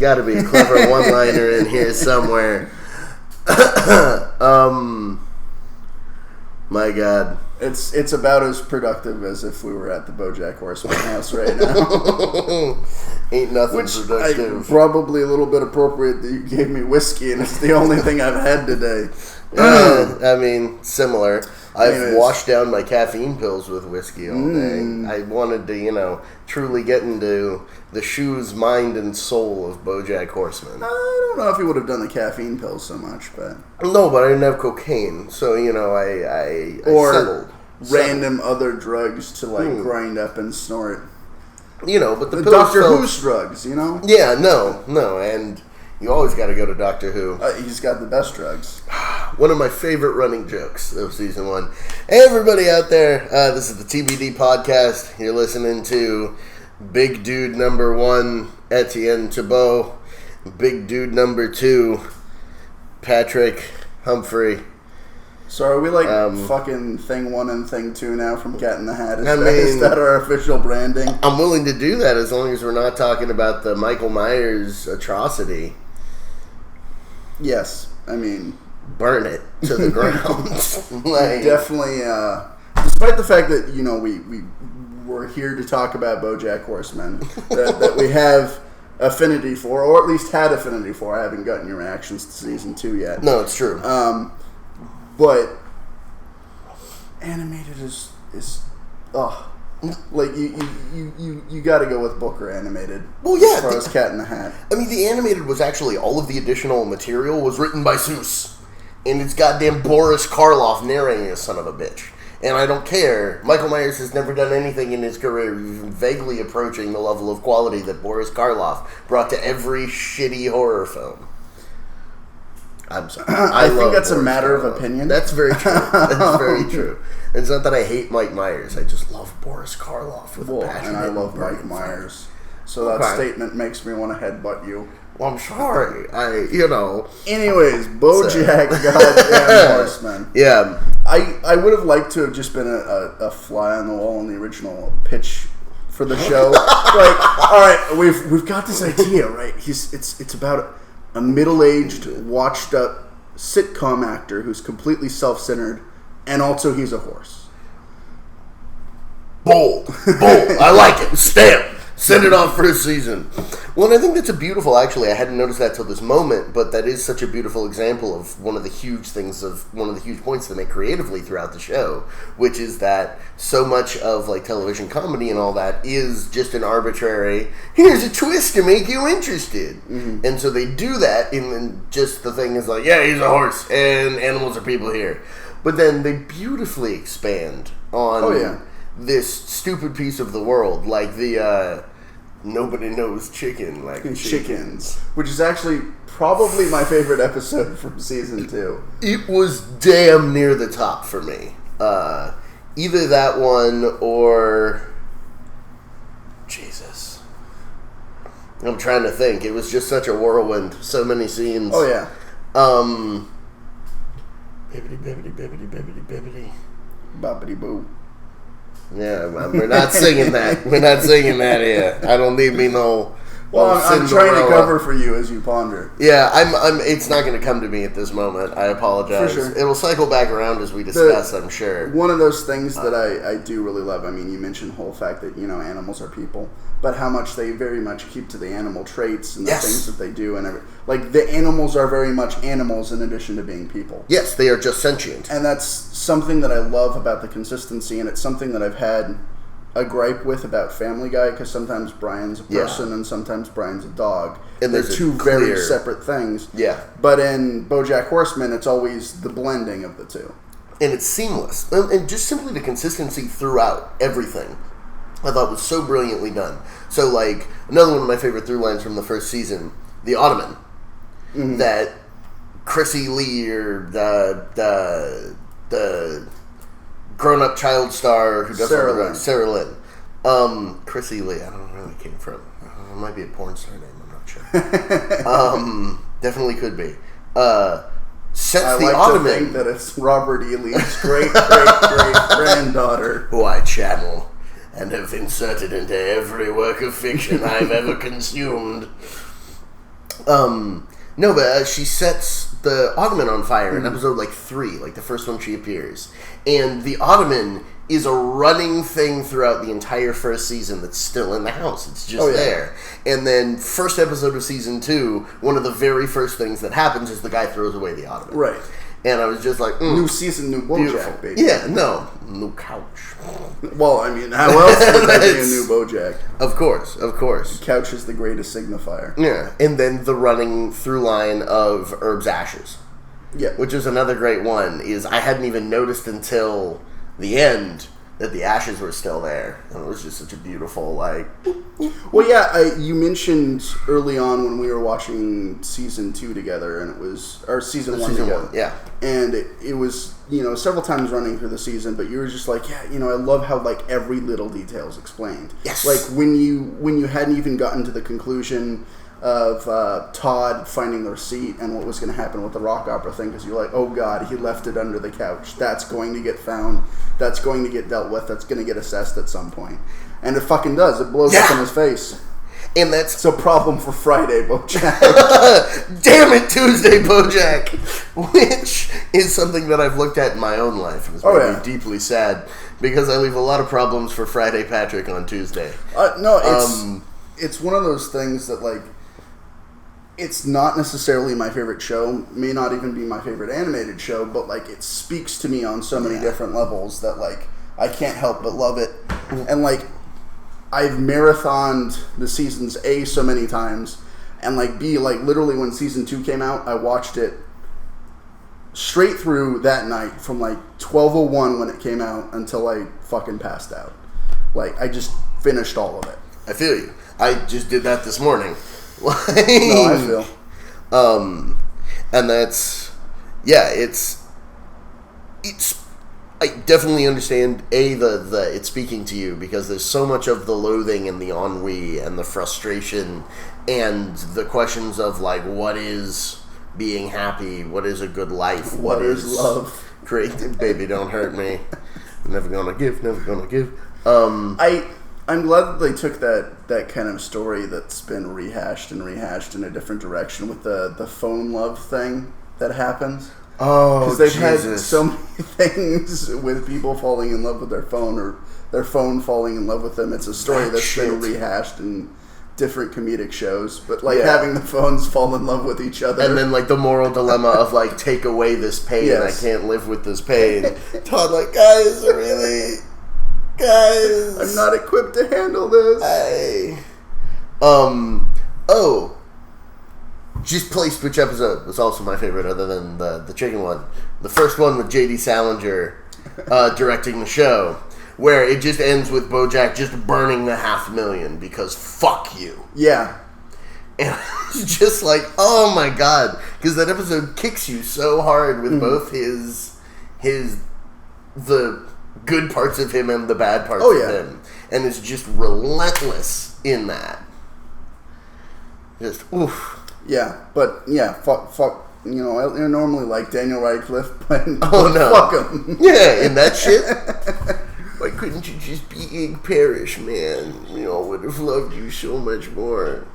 got to be a clever one-liner in here somewhere. My God. It's about as productive as if we were at the BoJack Horseman house right now. Ain't nothing productive. Probably a little bit appropriate that you gave me whiskey, and it's the only thing I've had today. I mean, similar. I've washed down my caffeine pills with whiskey all day. I wanted to, truly get into the shoes, mind, and soul of BoJack Horseman. I don't know if he would have done the caffeine pills so much, but... No, but I didn't have cocaine, so, I settled. Random other drugs to, grind up and snort. But the pills Doctor Who's drugs, Yeah, no, and... You always got to go to Doctor Who. He's got the best drugs. One of my favorite running jokes of season 1. Hey, everybody out there. This is the TBD podcast. You're listening to Big Dude number 1, Etienne Thibault. Big Dude number 2, Patrick Humphrey. So are we fucking Thing 1 and Thing 2 now from Cat in the Hat? Is that our official branding? I'm willing to do that as long as we're not talking about the Michael Myers atrocity. Yes, I mean... Burn it to the ground. Definitely, despite the fact that, we're here to talk about BoJack Horseman, that we have affinity for, or at least had affinity for. I haven't gotten your reactions to season 2 yet. No, it's true. But animated is you got to go with book or animated. Well, yeah, as far as Cat in the Hat. I mean, the animated was actually all of the additional material was written by Seuss, and it's goddamn Boris Karloff narrating a son of a bitch. And I don't care. Michael Myers has never done anything in his career even vaguely approaching the level of quality that Boris Karloff brought to every shitty horror film. I'm sorry. I think that's a matter of opinion. That's very true. That's very true. It's not that I hate Mike Myers. I just love Boris Karloff with a passion. And I love Mike Myers. So that statement makes me want to headbutt you. Well, I'm sorry. Anyways, BoJack goddamn Horseman. Yeah. I would have liked to have just been a fly on the wall in the original pitch for the show. All right, we've got this idea, right? It's about a middle-aged, washed-up sitcom actor who's completely self-centered, and also he's a horse. Bold. I like it. Stamp. Send it off for a season. Well, and I think that's a beautiful, actually, I hadn't noticed that till this moment, but that is such a beautiful example of one of the huge points they make creatively throughout the show, which is that so much of, television comedy and all that is just an arbitrary, here's a twist to make you interested. Mm-hmm. And so they do that, and just the thing is he's a horse, and animals are people here. But then they beautifully expand on this stupid piece of the world, like the nobody knows chicken, chickens, which is actually probably my favorite episode from season 2. It was damn near the top for me. Either that one or Jesus. I'm trying to think. It was just such a whirlwind. So many scenes. Oh yeah. Bibbidi. Boppity boo. Yeah, we're not singing that. We're not singing that here. I don't need me no. Well, I'm trying to cover for you as you ponder. Yeah, I'm. It's not going to come to me at this moment. I apologize. For sure. It'll cycle back around as we discuss. I'm sure. One of those things that I do really love. I mean, you mentioned the whole fact that animals are people, but how much they very much keep to the animal traits and the things that they do, and the animals are very much animals in addition to being people. Yes, they are just sentient, and that's something that I love about the consistency, and it's something that I've had a gripe with about Family Guy, because sometimes Brian's a person and sometimes Brian's a dog. And they're two very separate things. Yeah. But in BoJack Horseman, it's always the blending of the two. And it's seamless. And just simply the consistency throughout everything, I thought was so brilliantly done. So, another one of my favorite through lines from the first season, the Ottoman, that Chrissy Lee, or the grown-up child star who does Sarah Lynn. Chrissy Lee, I don't know where that came from. It might be a porn star name, I'm not sure. Definitely could be. Sets the Ottoman. To think that it's Robert E. Lee's great-great-great-granddaughter. Who I channel and have inserted into every work of fiction I've ever consumed. No, but she sets the Ottoman on fire in episode, 3, the first one she appears. And the Ottoman is a running thing throughout the entire first season that's still in the house. It's just there. And then first episode of season 2, one of the very first things that happens is the guy throws away the Ottoman. Right. And I was just like, new season, new BoJack, baby. Yeah, new couch. Well, I mean, how else would there be a new BoJack? Of course. The couch is the greatest signifier. Yeah, and then the running through line of Herb's ashes. Yeah. Which is another great one, is I hadn't even noticed until the end that the ashes were still there. And it was just such a beautiful, Well, yeah, you mentioned early on when we were watching season 2 together, and it was, or season 1 together. Yeah. And it was, several times running through the season, but you were just like, yeah, I love how, every little detail is explained. Yes. When you hadn't even gotten to the conclusion of Todd finding the receipt and what was going to happen with the rock opera thing, because you're like, oh god, he left it under the couch. That's going to get found. That's going to get dealt with. That's going to get assessed at some point. And it fucking does. It blows up in his face. And that's... It's a problem for Friday, BoJack. Damn it, Tuesday, BoJack! Which is something that I've looked at in my own life. And it's made me deeply sad, because I leave a lot of problems for Friday Patrick on Tuesday. It's one of those things that, it's not necessarily my favorite show, may not even be my favorite animated show, but, it speaks to me on so many different levels that, I can't help but love it. And, I've marathoned the seasons A so many times, and, B, literally when season 2 came out, I watched it straight through that night from, 12:01 when it came out until I fucking passed out. I just finished all of it. I feel you. I just did that this morning. No, I feel. And that's, it's I definitely understand the it's speaking to you, because there's so much of the loathing and the ennui and the frustration and the questions of what is being happy, what is a good life, what is love, creative, baby, don't hurt me, never gonna give. I'm glad that they took that kind of story that's been rehashed in a different direction with the phone love thing that happens. Oh, because they've had so many things with people falling in love with their phone, or their phone falling in love with them. It's a story that's been rehashed in different comedic shows, but having the phones fall in love with each other, and then the moral dilemma of take away this pain. I can't live with this pain. Todd, guys, really. Guys, I'm not equipped to handle this. Just placed which episode was also my favorite, other than the chicken one. The first one with J.D. Salinger directing the show, where it just ends with BoJack just burning the $500,000 because fuck you. Yeah. And I was just like, oh my god, because that episode kicks you so hard with both the good parts of him and the bad parts of him, and it's just relentless in that. Just oof. Yeah, but fuck. I normally like Daniel Radcliffe, but fuck him. Yeah, in that shit. Why couldn't you just be Ig Parrish, man? I would have loved you so much more.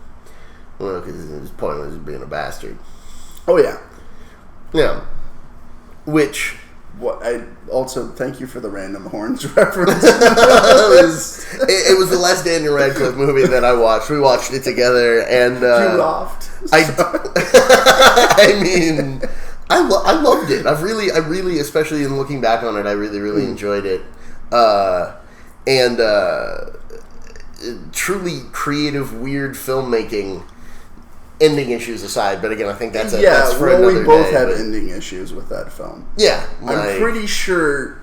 Well, because his point was being a bastard. Oh yeah. Yeah. Which. What I also thank you for the random horns reference. it was the last Daniel Radcliffe movie that I watched. We watched it together, and you laughed. I mean, I loved it. I really, especially in looking back on it, I really enjoyed it. And truly creative, weird filmmaking. Ending issues aside, but again, I think that's for another day. We both had ending issues with that film. Yeah. I'm pretty sure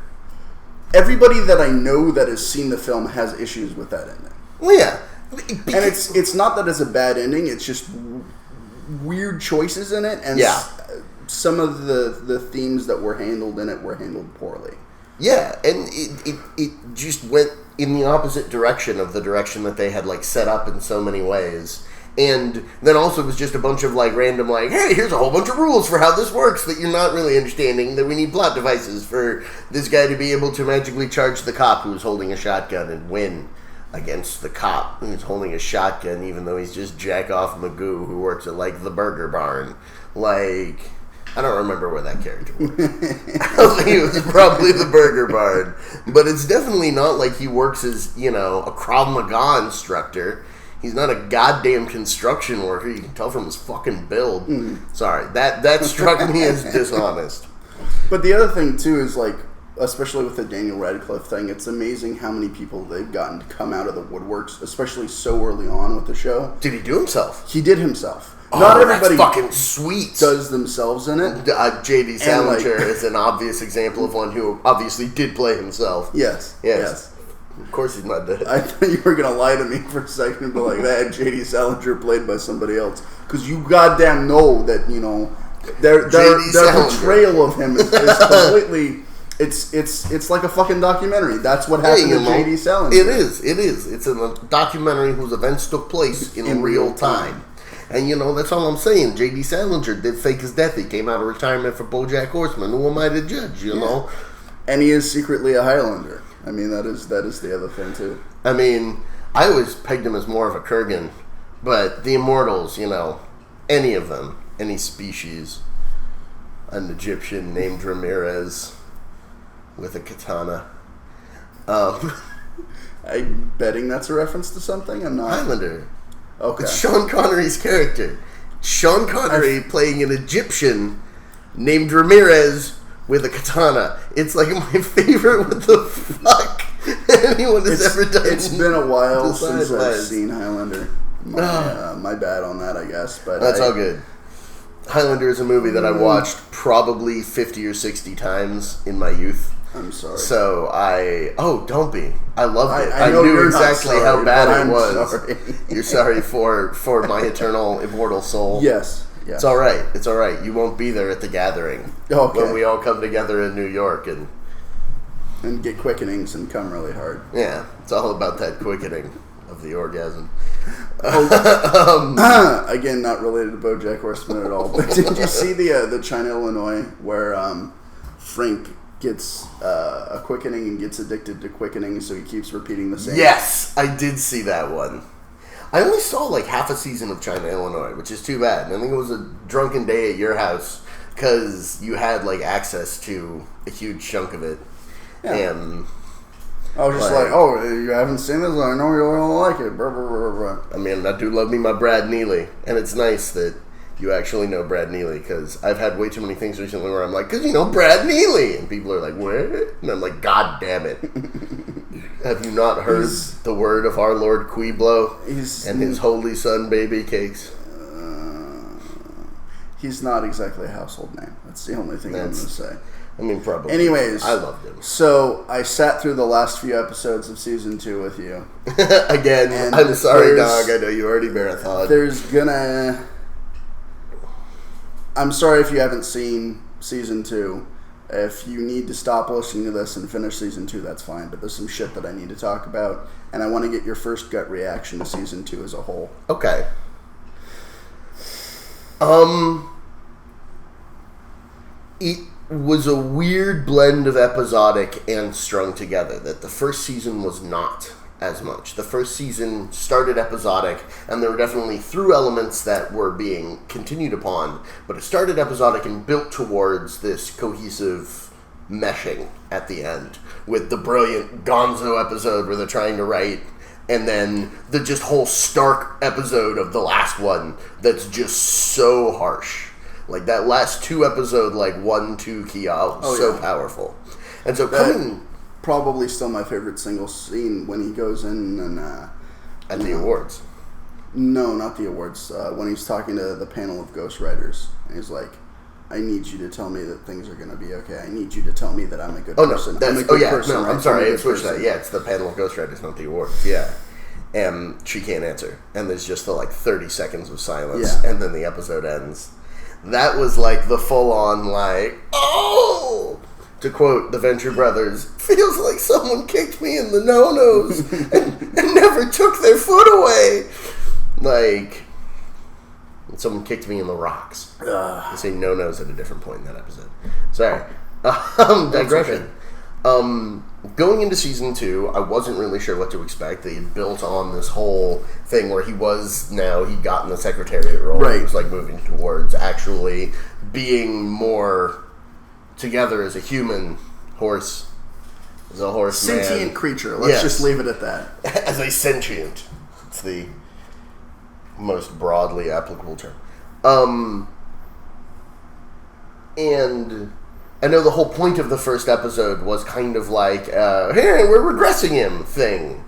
everybody that I know that has seen the film has issues with that ending. Well, yeah. And it's not that it's a bad ending, it's just weird choices in it, and some of the themes that were handled in it were handled poorly. Yeah, and it just went in the opposite direction of the direction that they had set up in so many ways. And then also it was just a bunch of random hey, here's a whole bunch of rules for how this works that you're not really understanding, that we need plot devices for this guy to be able to magically charge the cop who's holding a shotgun and win. against the cop who's holding a shotgun, even though he's just Jack-Off Magoo who works at, like, the Burger Barn. Like, I don't remember where that character was. I think it was probably the Burger Barn. But it's definitely not like he works as, you know, a Krav Maga instructor. He's not a goddamn construction worker. You can tell from his fucking build. Sorry, that struck me as dishonest. But the other thing, too, is, like, especially with the Daniel Radcliffe thing, it's amazing how many people they've gotten to come out of the woodworks, especially so early on with the show. Did he do himself? He did himself. Oh, Not everybody that's fucking sweet. does themselves in it. J.D. Salinger is an obvious example of one who obviously did play himself. Yes. Of course he's not dead. I thought you were going to lie to me for a second, but like that, J.D. Salinger played by somebody else. Because you goddamn know that, you know, their portrayal of him is completely... It's like a fucking documentary. That's what happened to J.D. Salinger. It is. It's a documentary whose events took place in real time. And, you know, that's all I'm saying. J.D. Salinger did fake his death. He came out of retirement for BoJack Horseman. Who am I to judge, you know? And he is secretly a Highlander. I mean, that is the other thing, too. I mean, I always pegged him as more of a Kurgan. But the Immortals, you know, any of them, any species, an Egyptian named Ramirez with a katana. I'm betting that's a reference to something? I'm not. Highlander. Okay. It's Sean Connery's character. Sean Connery playing an Egyptian named Ramirez with a katana. It's like my favorite what the fuck anyone has ever done. It's been a while since I've seen Highlander. My bad on that, I guess. But that's all good. Highlander is a movie that I watched probably 50 or 60 times in my youth. I'm sorry. So don't be. I loved it. I knew exactly how bad it was. Sorry. You're sorry for my eternal immortal soul. Yes. It's all right. It's all right. You won't be there at the gathering when we all come together in New York and get quickenings and come really hard. Yeah, it's all about that quickening of the orgasm. Again, not related to BoJack Horseman at all. But did you see the China, Illinois, where Frank gets a quickening and gets addicted to quickening, so he keeps repeating the same? Yes, I did see that one. I only saw like half a season of China, Illinois, which is too bad. I think it was a drunken day at your house because you had like access to a huge chunk of it. Yeah. And I was just like, oh, you haven't seen this? I know you don't like it. Blah, blah, blah, blah. I mean, I do love me my Brad Neely, and it's nice that you actually know Brad Neely, because I've had way too many things recently where I'm like, because you know Brad Neely, and people are like, what? And I'm like, God damn it. Have you not heard the word of our Lord Quiblo and his holy son baby cakes? He's not exactly a household name. That's the only thing I'm going to say. I mean, probably. Anyways, I loved him. So I sat through the last few episodes of season 2 with you. Again, and I'm sorry, dog. I know you already marathon. I'm sorry if you haven't seen season 2. If you need to stop listening to this and finish season 2, that's fine. But there's some shit that I need to talk about, and I want to get your first gut reaction to season 2 as a whole. Okay. It was a weird blend of episodic and strung together that the first season was not as much. The first season started episodic, and there were definitely through elements that were being continued upon, but it started episodic and built towards this cohesive meshing at the end, with the brilliant Gonzo episode where they're trying to write, and then the just whole stark episode of the last one that's just so harsh. Like, that last 2 episode, like, 1-2 key out, powerful. And so probably still my favorite single scene when he goes in and... at the awards. No, not the awards. When he's talking to the panel of ghostwriters. And he's like, I need you to tell me that things are going to be okay. I need you to tell me that I'm a good person. I'm sorry, I switched that. Yeah, it's the panel of ghostwriters, not the awards. Yeah. And she can't answer. And there's just the, like, 30 seconds of silence. Yeah. And then the episode ends. That was like the full-on, like, oh! To quote the Venture Brothers, feels like someone kicked me in the no-nos and never took their foot away. Like, someone kicked me in the rocks. They say no-nos at a different point in that episode. Sorry. Digression. Going into season 2, I wasn't really sure what to expect. They had built on this whole thing where he'd gotten the secretariat role. Right. He was like moving towards actually being more together as a human horse, as a horse sentient man. Creature. Let's just leave it at that. As a sentient. It's the most broadly applicable term. And I know the whole point of the first episode was kind of like, hey, we're regressing him thing.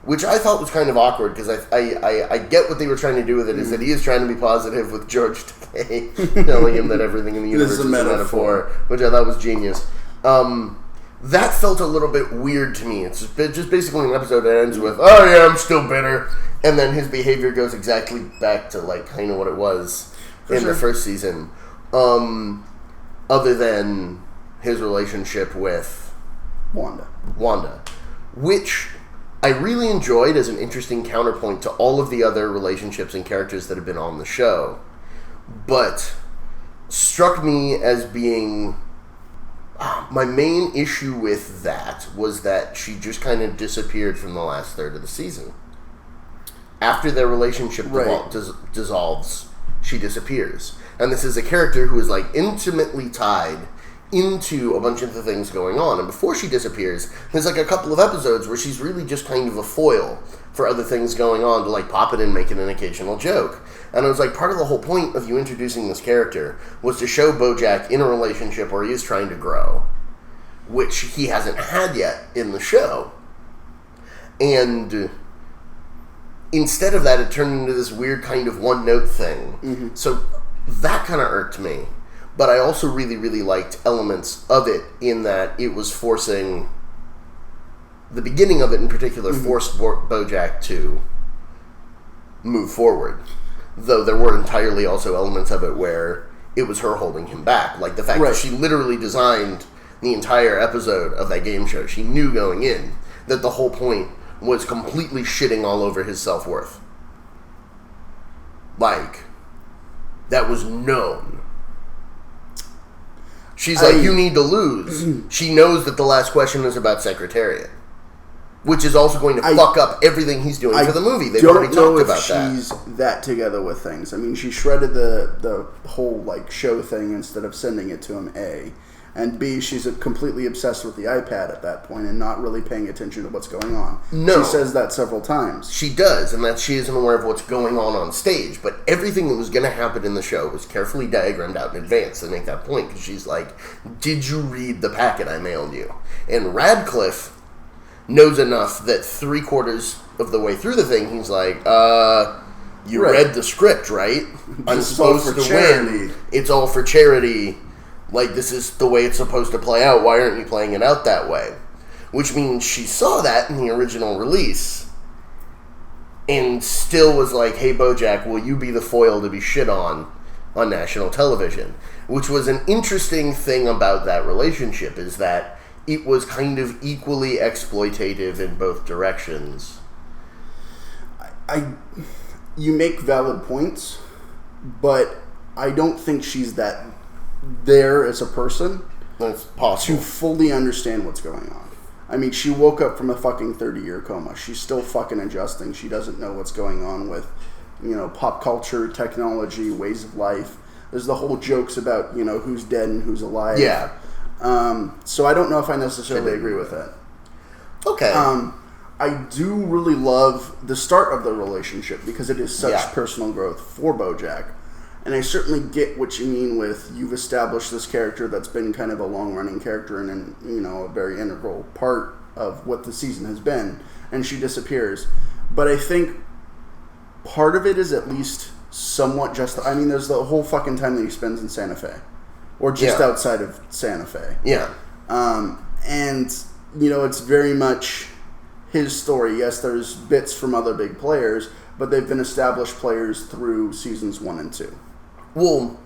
Which I thought was kind of awkward, because I get what they were trying to do with it, is that he is trying to be positive with George Takei, telling him that everything in the universe is a metaphor, which I thought was genius. That felt a little bit weird to me. It's just basically an episode that ends with, oh yeah, I'm still bitter, and then his behavior goes exactly back to like kind of what it was the first season. Other than his relationship with Wanda, which I really enjoyed as an interesting counterpoint to all of the other relationships and characters that have been on the show, but struck me as being my main issue with that was that she just kind of disappeared from the last third of the season. After their relationship dissolves, she disappears. And this is a character who is like intimately tied into a bunch of the things going on. And before she disappears, there's like a couple of episodes where she's really just kind of a foil for other things going on to like pop it in, make it an occasional joke. And it was like part of the whole point of you introducing this character was to show BoJack in a relationship where he is trying to grow, which he hasn't had yet in the show. And instead of that, it turned into this weird kind of one-note thing. Mm-hmm. So that kind of irked me. But I also really, really liked elements of it in that it was forcing... The beginning of it in particular forced BoJack to move forward. Though there were entirely also elements of it where it was her holding him back. Like the fact that she literally designed the entire episode of that game show. She knew going in that the whole point was completely shitting all over his self-worth. Like, that was known. She's like, you need to lose. She knows that the last question is about Secretariat. Which is also going to fuck up everything he's doing for the movie. They've already talked about that. I don't know if she's that together with things. I mean, she shredded the whole, like, show thing instead of sending it to him, A. And B, she's completely obsessed with the iPad at that point and not really paying attention to what's going on. No. She says that several times. She does, and that she isn't aware of what's going on stage. But everything that was going to happen in the show was carefully diagrammed out in advance to make that point. Because she's like, did you read the packet I mailed you? And Radcliffe knows enough that 3/4 of the way through the thing, he's like, you read the script, right? I'm supposed to win. It's all for charity. Like, this is the way it's supposed to play out. Why aren't you playing it out that way? Which means she saw that in the original release and still was like, hey, BoJack, will you be the foil to be shit on national television? Which was an interesting thing about that relationship, is that it was kind of equally exploitative in both directions. You make valid points, but I don't think she's that there as a person. That's possible. To fully understand what's going on. I mean, she woke up from a fucking 30-year coma. She's still fucking adjusting. She doesn't know what's going on with, pop culture, technology, ways of life. There's the whole jokes about, who's dead and who's alive. Yeah. So I don't know if I necessarily agree with that. Okay. I do really love the start of the relationship because it is such personal growth for BoJack. And I certainly get what you mean with you've established this character that's been kind of a long-running character and a very integral part of what the season has been, and she disappears. But I think part of it is at least somewhat just... I mean, there's the whole fucking time that he spends in Santa Fe. Or just outside of Santa Fe. Yeah. And, it's very much his story. Yes, there's bits from other big players, but they've been established players through seasons 1 and 2. Well,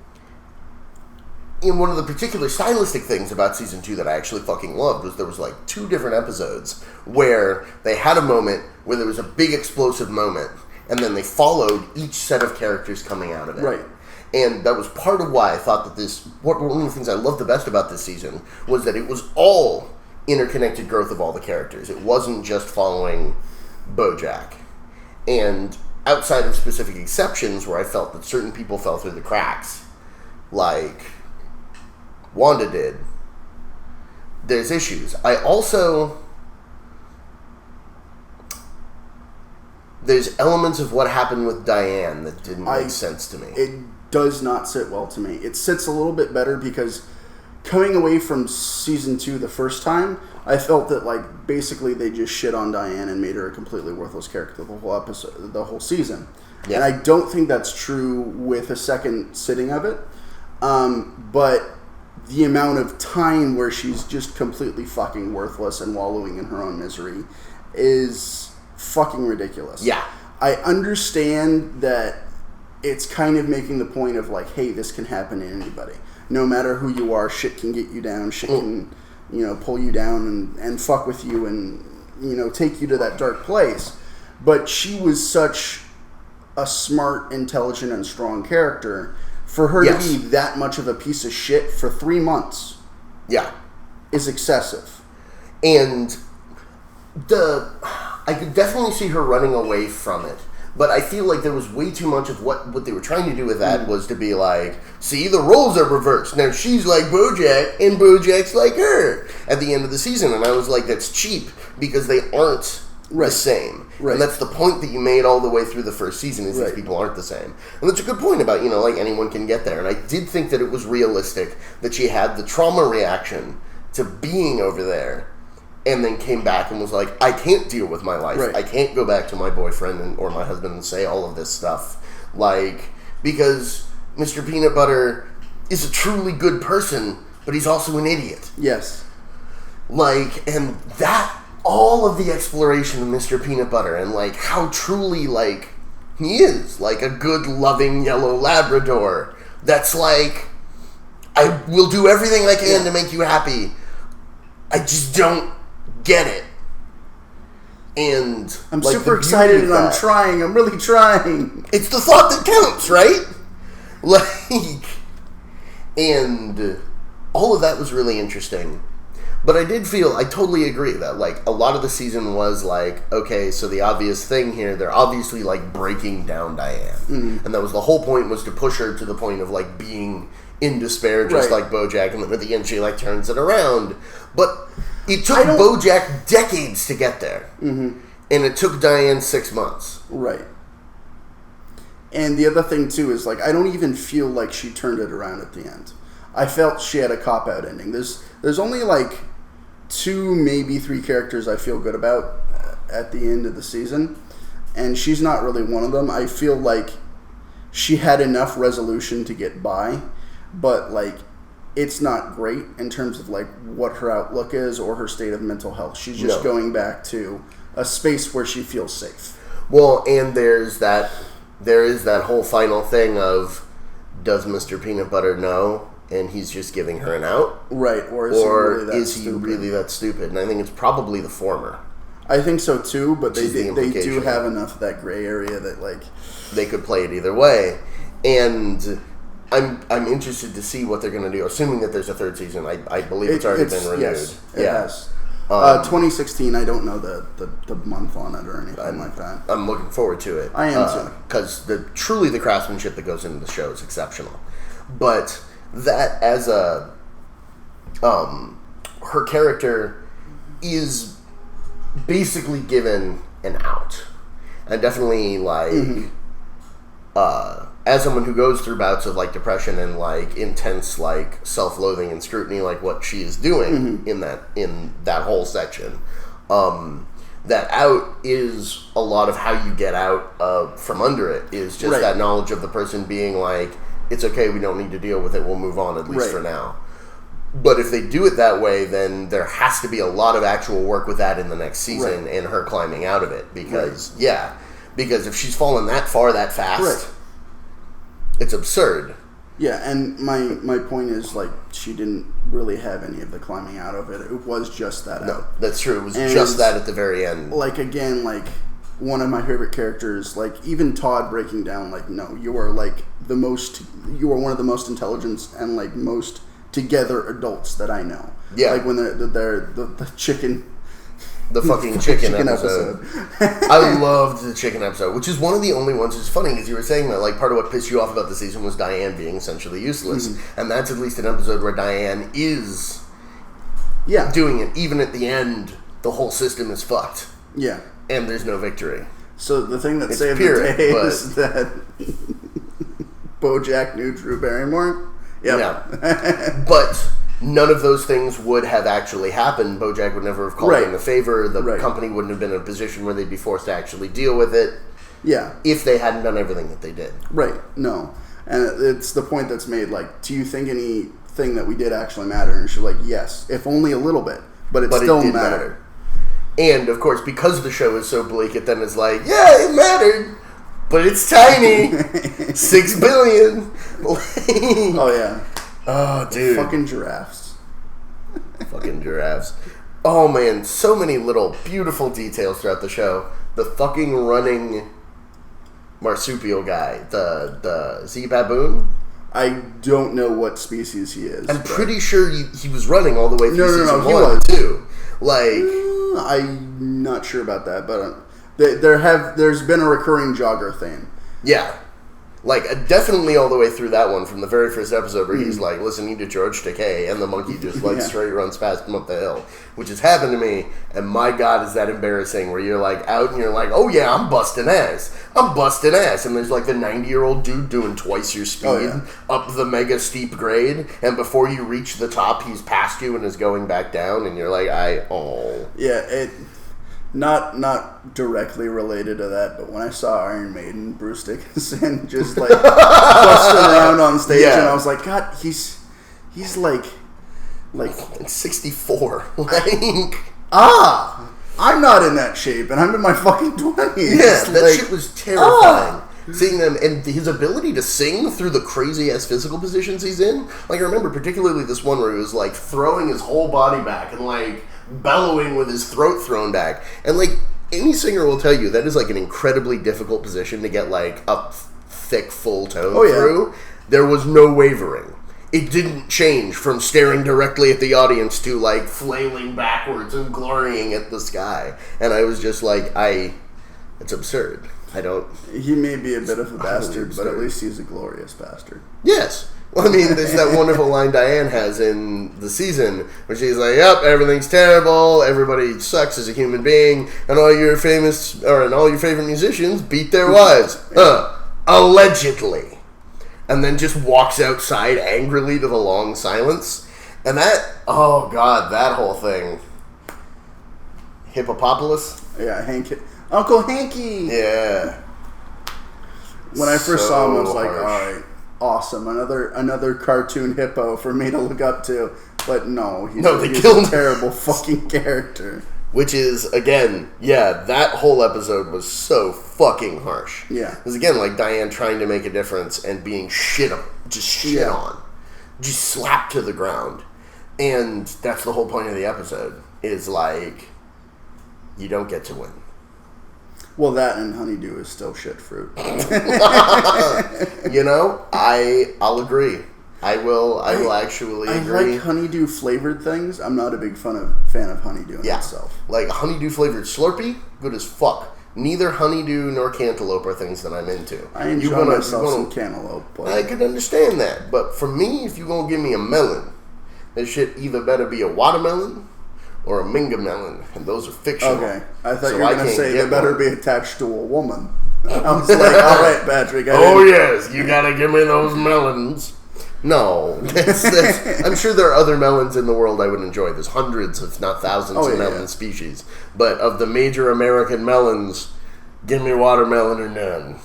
one of the particular stylistic things about season 2 that I actually fucking loved was there was like 2 different episodes where they had a moment where there was a big explosive moment, and then they followed each set of characters coming out of it. Right. And that was part of why I thought that one of the things I loved the best about this season was that it was all interconnected growth of all the characters. It wasn't just following BoJack. And outside of specific exceptions where I felt that certain people fell through the cracks, like Wanda did, there's issues. There's elements of what happened with Diane that didn't make sense to me. It does not sit well to me. It sits a little bit better because coming away from season 2 the first time, I felt that like basically they just shit on Diane and made her a completely worthless character the whole episode, the whole season. Yeah. And I don't think that's true with a second sitting of it. But the amount of time where she's just completely fucking worthless and wallowing in her own misery is fucking ridiculous. Yeah. I understand that it's kind of making the point of like, hey, this can happen to anybody. No matter who you are, shit can get you down, shit can, pull you down and fuck with you and, take you to that dark place. But she was such a smart, intelligent, and strong character. For her to be that much of a piece of shit for 3 months is excessive. And I could definitely see her running away from it. But I feel like there was way too much of what they were trying to do with that was to be like, see, the roles are reversed. Now she's like BoJack, and BoJack's like her at the end of the season. And I was like, that's cheap, because they aren't the same. Right. And that's the point that you made all the way through the first season, is these people aren't the same. And that's a good point about, like anyone can get there. And I did think that it was realistic that she had the trauma reaction to being over there, and then came back and was like, I can't deal with my life. Right. I can't go back to my boyfriend or my husband and say all of this stuff. Like, because Mr. Peanut Butter is a truly good person, but he's also an idiot. Yes. Like, and that, all of the exploration of Mr. Peanut Butter and, like, how truly, like, he is, like, a good, loving yellow Labrador. That's like, I will do everything I can to make you happy. I just don't get it. And I'm super excited and I'm trying. I'm really trying. It's the thought that counts, right? Like, and all of that was really interesting. But I totally agree that, like, a lot of the season was like, okay, so the obvious thing here, they're obviously, like, breaking down Diane. Mm-hmm. And that was the whole point, was to push her to the point of, like, being in despair, just like BoJack, and then at the end she, like, turns it around. But it took BoJack decades to get there. Mm-hmm. And it took Diane 6 months. Right. And the other thing, too, is, like, I don't even feel like she turned it around at the end. I felt she had a cop-out ending. There's only, like, 2, maybe 3 characters I feel good about at the end of the season, and she's not really one of them. I feel like she had enough resolution to get by, but, like, it's not great in terms of, like, what her outlook is or her state of mental health. She's just going back to a space where she feels safe. Well, and there is that whole final thing of, does Mr. Peanut Butter know? And he's just giving her an out? Right, or is he really that stupid? And I think it's probably the former. I think so too, but they do have enough of that gray area that, like, they could play it either way. And I'm interested to see what they're going to do, assuming that there's a third season. I believe it's already been renewed. Yes, it has. 2016, I don't know the month on it or anything like that. I'm looking forward to it. I am too. Because truly the craftsmanship that goes into the show is exceptional. But that as her character is basically given an out. And definitely, like, as someone who goes through bouts of, like, depression and, like, intense, like, self-loathing and scrutiny, like what she is doing in that whole section, that out is a lot of how you get out from under it, is just that knowledge of the person being like, it's okay, we don't need to deal with it, we'll move on, at least for now. But if they do it that way, then there has to be a lot of actual work with that in the next season, and her climbing out of it. Because, because if she's fallen that far that fast, it's absurd. Yeah, and my point is, like, she didn't really have any of the climbing out of it. It was just that out. That's true. It was just that at the very end. Like, again, like, one of my favorite characters. Like, even Todd breaking down, like, no, you are one of the most intelligent and, like, most together adults that I know. Yeah. Like, when the chicken... The fucking chicken episode. I loved the chicken episode, which is one of the only ones. It's funny, because you were saying that, like, part of what pissed you off about the season was Diane being essentially useless. Mm-hmm. And that's at least an episode where Diane is doing it. Even at the end, the whole system is fucked. Yeah. And there's no victory. So the thing that saved the day is that BoJack knew Drew Barrymore. Yep. Yeah. But none of those things would have actually happened. BoJack would never have called in a favor. The company wouldn't have been in a position where they'd be forced to actually deal with it. Yeah. If they hadn't done everything that they did. Right. No. And it's the point that's made, like, do you think anything that we did actually matter? And she's like, yes, if only a little bit. But it still mattered. And, of course, because the show is so bleak, it then is like, yeah, it mattered, but it's tiny. 6 billion. Oh, yeah. Oh, dude. Fucking giraffes. Fucking giraffes. Oh, man. So many little beautiful details throughout the show. The fucking running marsupial guy. Is he a baboon? I don't know what species he is. I'm pretty sure he was running all the way through season 1, he was. too. Like... I'm not sure about that, but there's been a recurring jogger theme. Yeah. Like, definitely all the way through that one from the very first episode where he's like, listen, you did George Takei, and the monkey just, like, straight runs past him up the hill, which has happened to me, and my God, is that embarrassing, where you're, like, out and you're like, oh, yeah, I'm busting ass, and there's, like, the 90-year-old dude doing twice your speed up the mega steep grade, and before you reach the top, he's past you and is going back down, and you're like, Yeah, Not directly related to that, but when I saw Iron Maiden, Bruce Dickinson just like busting around on stage, and I was like, God, he's like 64. I'm not in that shape, and I'm in my fucking 20s. Yeah, that shit was terrifying. Seeing them, and his ability to sing through the crazy-ass physical positions he's in. Like, I remember particularly this one where he was, like, throwing his whole body back and, like, bellowing with his throat thrown back. And, like, any singer will tell you that is, like, an incredibly difficult position to get, like, a thick, full tone through. There was no wavering. It didn't change from staring directly at the audience to, like, flailing backwards and glorying at the sky. And I was just like, it's absurd. He may be a bit of a bastard, but at least he's a glorious bastard. Yes. Well, I mean, there's that wonderful line Diane has in the season where she's like, yep, everything's terrible, everybody sucks as a human being, and all your favorite musicians beat their wives. Allegedly. And then just walks outside angrily to the long silence. And that, oh God, that whole thing. Hippopopolis? Yeah, Uncle Hanky! Yeah. When I first saw him, I was like, alright. Awesome, another cartoon hippo for me to look up to, but no, he's a terrible fucking character. Which is, again, that whole episode was so fucking harsh. Yeah. It was, again, like Diane trying to make a difference and being shit on. Just slapped to the ground. And that's the whole point of the episode, is like, you don't get to win. Well, that and honeydew is still shit fruit. You know, I'll agree. I will actually agree. I like honeydew flavored things. I'm not a big fan of honeydew in itself. Like honeydew flavored Slurpee, good as fuck. Neither honeydew nor cantaloupe are things that I'm into. I enjoy myself some cantaloupe. But I can understand that. But for me, if you're going to give me a melon, that shit either better be a watermelon or a minga melon, and those are fictional. Okay, I thought you were going to say they better be attached to a woman. I was like, all right, Patrick. Yes, you got to give me those melons. No, I'm sure there are other melons in the world I would enjoy. There's hundreds, if not thousands, of melon species. But of the major American melons, give me watermelon or none.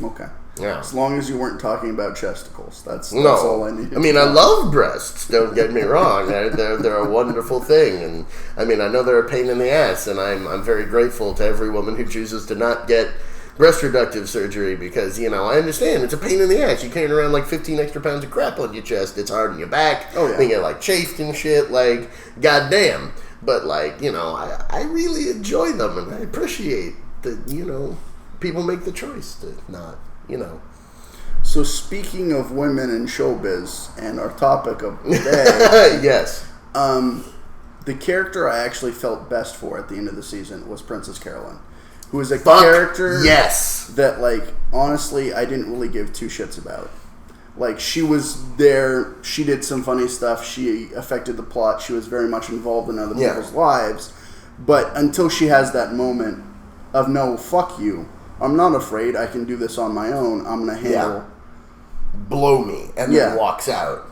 Okay. Yeah. As long as you weren't talking about chesticles. That's all I need. I mean, I love breasts, don't get me wrong. They're a wonderful thing. And I mean, I know they're a pain in the ass, and I'm very grateful to every woman who chooses to not get breast reductive surgery because, you know, I understand it's a pain in the ass. You're carrying around like 15 extra pounds of crap on your chest. It's hard on your back. Oh, yeah. You get like chafed and shit. Like, goddamn. But, like, you know, I really enjoy them, and I appreciate that, you know, people make the choice to not, you know. So speaking of women in showbiz, and our topic of the day, yes, the character I actually felt best for at the end of the season was Princess Caroline, who is a character that, like, honestly, I didn't really give two shits about. Like, she was there, she did some funny stuff, she affected the plot, she was very much involved in other people's lives, but until she has that moment of, no, fuck you, I'm not afraid, I can do this on my own, I'm going to handle... Blow me, and then walks out.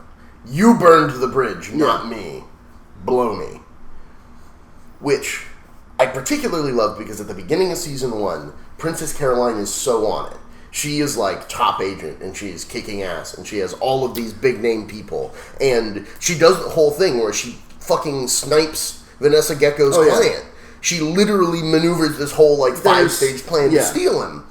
You burned the bridge, not me. Blow me. Which I particularly loved because at the beginning of season 1, Princess Caroline is so on it. She is like top agent, and she is kicking ass, and she has all of these big name people, and she does the whole thing where she fucking snipes Vanessa Gecko's client. She literally maneuvers this whole like 5-stage plan to steal him.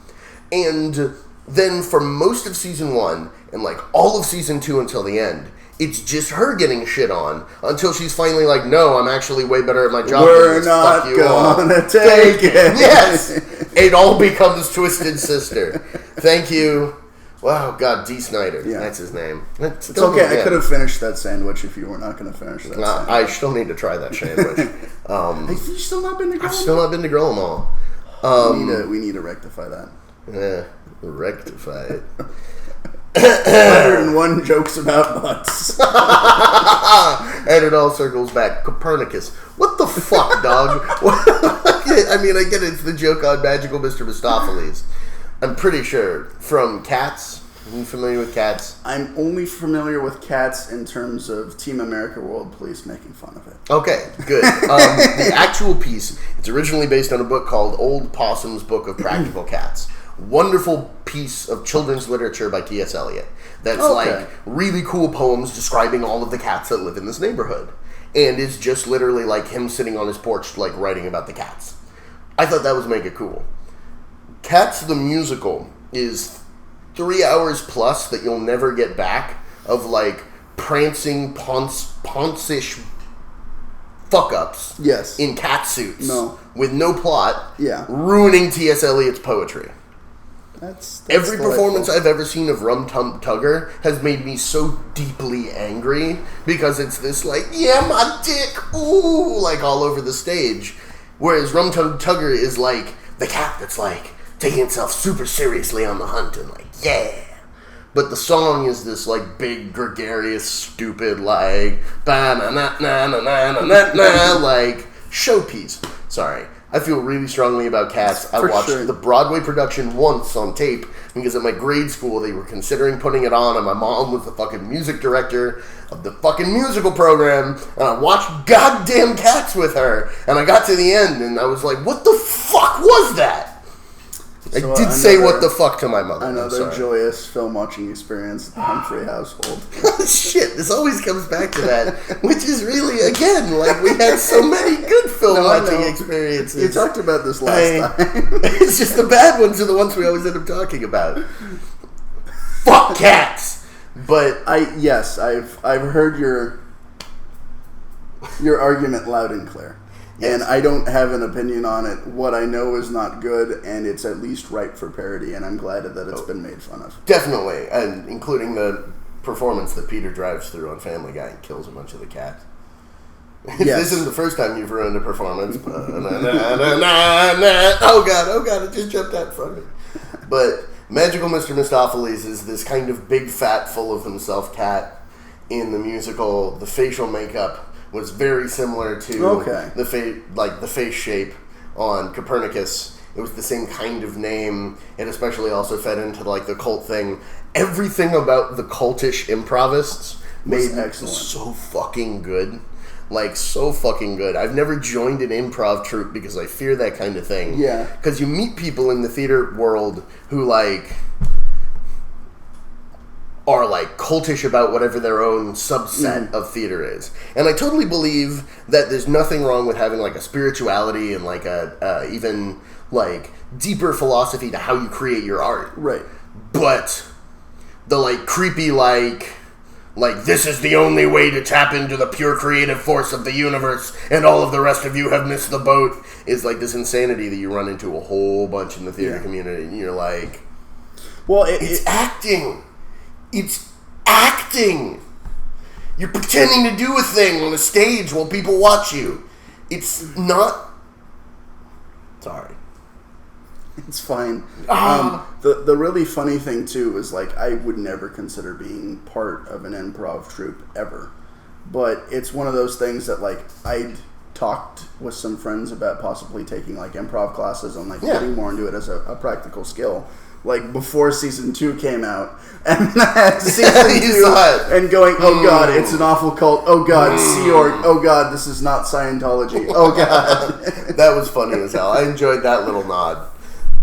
And then for most of season 1 and like all of season 2 until the end, it's just her getting shit on until she's finally like, no, I'm actually way better at my job. We're not gonna take it. Yes. It all becomes Twisted Sister. Thank you. Wow, God, D. Snyder. Yeah. That's his name. It's okay. I could have finished that sandwich if you were not going to finish that sandwich. I still need to try that sandwich. Have you still not been to Grill 'em? I've still not been to Grill 'em all. We need to rectify that. Yeah, rectify it. 101 jokes about butts. And it all circles back. Copernicus. What the fuck, dog? I mean, I get it. It's the joke on Magical Mr. Mistopheles. I'm pretty sure from Cats. Are you familiar with Cats? I'm only familiar with Cats in terms of Team America World Police making fun of it. Okay, good. The actual piece, it's originally based on a book called Old Possum's Book of Practical Cats. Wonderful piece of children's literature by T.S. Eliot. That's like really cool poems describing all of the cats that live in this neighborhood. And it's just literally like him sitting on his porch like writing about the cats. I thought that was mega cool. Cats the musical is 3 hours plus that you'll never get back of like prancing ponce-ish fuck-ups in cat suits with no plot ruining T.S. Eliot's poetry. That's every delightful. performance I've ever seen of Rum Tum Tugger has made me so deeply angry because it's this like, yeah, my dick, ooh, like all over the stage. Whereas Rum Tum Tugger is like the cat that's like taking itself super seriously on the hunt and like, yeah. But the song is this like big, gregarious, stupid, like, ba-na-na-na-na-na-na-na, like showpiece. Sorry. I feel really strongly about Cats. I watched the Broadway production once on tape because at my grade school they were considering putting it on, and my mom was the fucking music director of the fucking musical program, and I watched goddamn Cats with her, and I got to the end, and I was like, what the fuck was that? I did say what the fuck to my mother. Another joyous film watching experience at the Humphrey household. Shit, this always comes back to that, which is really, again, like we had so many good film watching experiences. You talked about this last time. It's just the bad ones are the ones we always end up talking about. Fuck Cats! But I've heard your argument loud and clear. Yes. And I don't have an opinion on it. What I know is not good, and it's at least ripe for parody, and I'm glad that it's been made fun of. Definitely, and including the performance that Peter drives through on Family Guy and kills a bunch of the cats. Yes. This isn't the first time you've ruined a performance. Oh god, it just jumped out in front of me. But Magical Mr. Mistopheles is this kind of big, fat, full of himself cat in the musical. The facial makeup was very similar to the face shape on Copernicus. It was the same kind of name. It especially also fed into like the cult thing. Everything about the cultish improvists made it so fucking good. Like, so fucking good. I've never joined an improv troupe because I fear that kind of thing. Yeah. Because you meet people in the theater world who, like, are, like, cultish about whatever their own subset of theater is. And I totally believe that there's nothing wrong with having, like, a spirituality and, like, a even, like, deeper philosophy to how you create your art. Right. But the, like, creepy, like, like, this is the only way to tap into the pure creative force of the universe, and all of the rest of you have missed the boat, is like this insanity that you run into a whole bunch in the theater community, and you're like, well, it's acting. It's acting. You're pretending to do a thing on a stage while people watch you. It's not... Sorry. It's fine. The really funny thing, too, is, like, I would never consider being part of an improv troupe, ever. But it's one of those things that, like, I'd talked with some friends about possibly taking, like, improv classes and, like, getting more into it as a practical skill. Like, before Season 2 came out. And then I had Season 2 and going, oh, God, it's an awful cult. Oh, God, Sea Org. Oh, God, this is not Scientology. Oh, God. That was funny as hell. I enjoyed that little nod.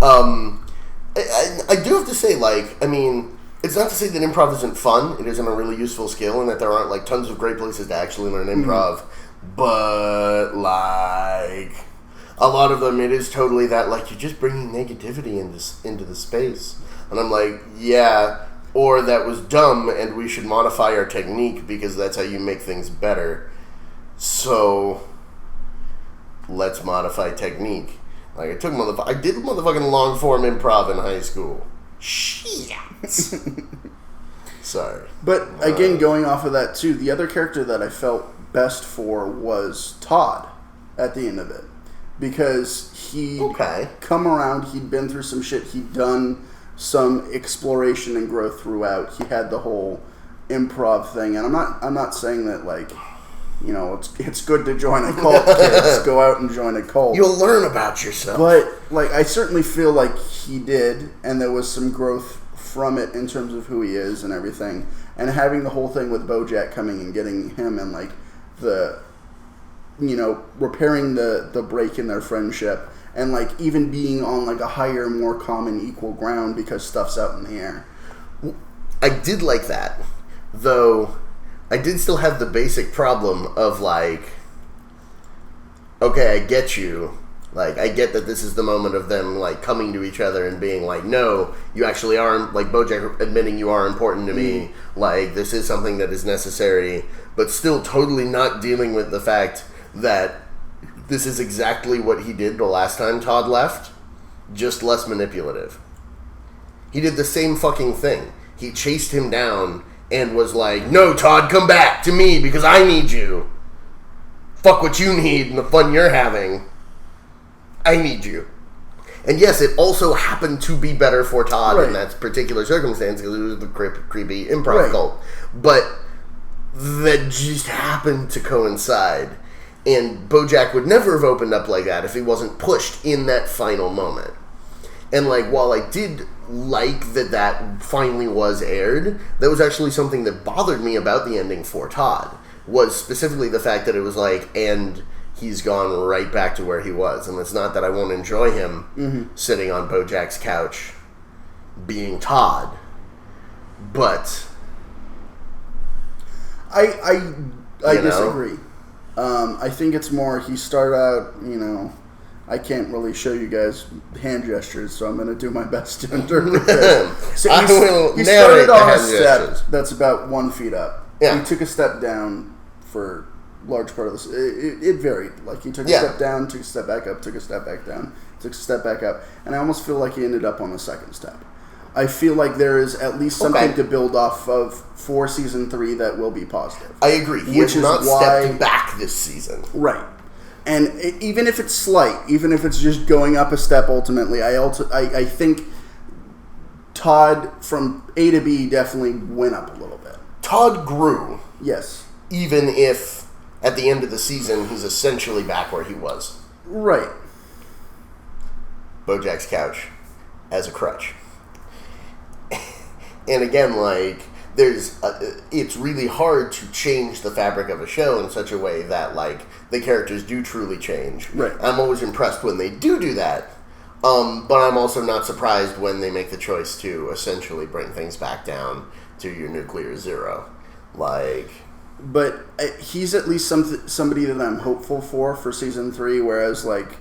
I do have to say, like, I mean, it's not to say that improv isn't fun. It isn't a really useful skill, and that there aren't, like, tons of great places to actually learn improv. But, like, a lot of them, it is totally that, like, you're just bringing negativity into the space. And I'm like, yeah, or that was dumb, and we should modify our technique because that's how you make things better. So, let's modify technique. Like, I did motherfucking long-form improv in high school. Shit. Sorry. But, again, going off of that, too, the other character that I felt best for was Todd at the end of it. Because he'd come around, he'd been through some shit, he'd done some exploration and growth throughout. He had the whole improv thing. And I'm not saying that, like... You know, it's good to join a cult, kids. Go out and join a cult. You'll learn about yourself. But, like, I certainly feel like he did, and there was some growth from it in terms of who he is and everything. And having the whole thing with BoJack coming and getting him and, like, the, you know, repairing the break in their friendship. And, like, even being on, like, a higher, more common, equal ground because stuff's out in the air. I did like that, though... I did still have the basic problem of, like, okay, I get you. Like, I get that this is the moment of them, like, coming to each other and being like, no, you actually are, like, BoJack admitting you are important to me. Like, this is something that is necessary. But still totally not dealing with the fact that this is exactly what he did the last time Todd left. Just less manipulative. He did the same fucking thing. He chased him down... and was like, no, Todd, come back to me because I need you. Fuck what you need and the fun you're having. I need you. And yes, it also happened to be better for Todd in that particular circumstance because it was the creepy improv cult. But that just happened to coincide. And BoJack would never have opened up like that if he wasn't pushed in that final moment. And, like, while I did like that finally was aired, that was actually something that bothered me about the ending for Todd, was specifically the fact that it was like, and he's gone right back to where he was. And it's not that I won't enjoy him sitting on BoJack's couch being Todd, but... I disagree. I think it's more, he started out, you know... I can't really show you guys hand gestures, so I'm going to do my best to interpret this. So he started on a step that's about 1 foot up. Yeah. He took a step down for a large part of this. It varied. Like, he took a step down, took a step back up, took a step back down, took a step back up. And I almost feel like he ended up on the second step. I feel like there is at least something to build off of for Season 3 that will be positive. I agree. He has not stepped back this season. Right. And even if it's slight, even if it's just going up a step ultimately, I think Todd from A to B definitely went up a little bit. Todd grew. Yes. Even if at the end of the season he's essentially back where he was. Right. BoJack's couch as a crutch. And again, like... it's really hard to change the fabric of a show in such a way that, like, the characters do truly change. Right. I'm always impressed when they do that. But I'm also not surprised when they make the choice to essentially bring things back down to your nuclear zero. Like... But he's at least somebody that I'm hopeful for Season 3, whereas, like,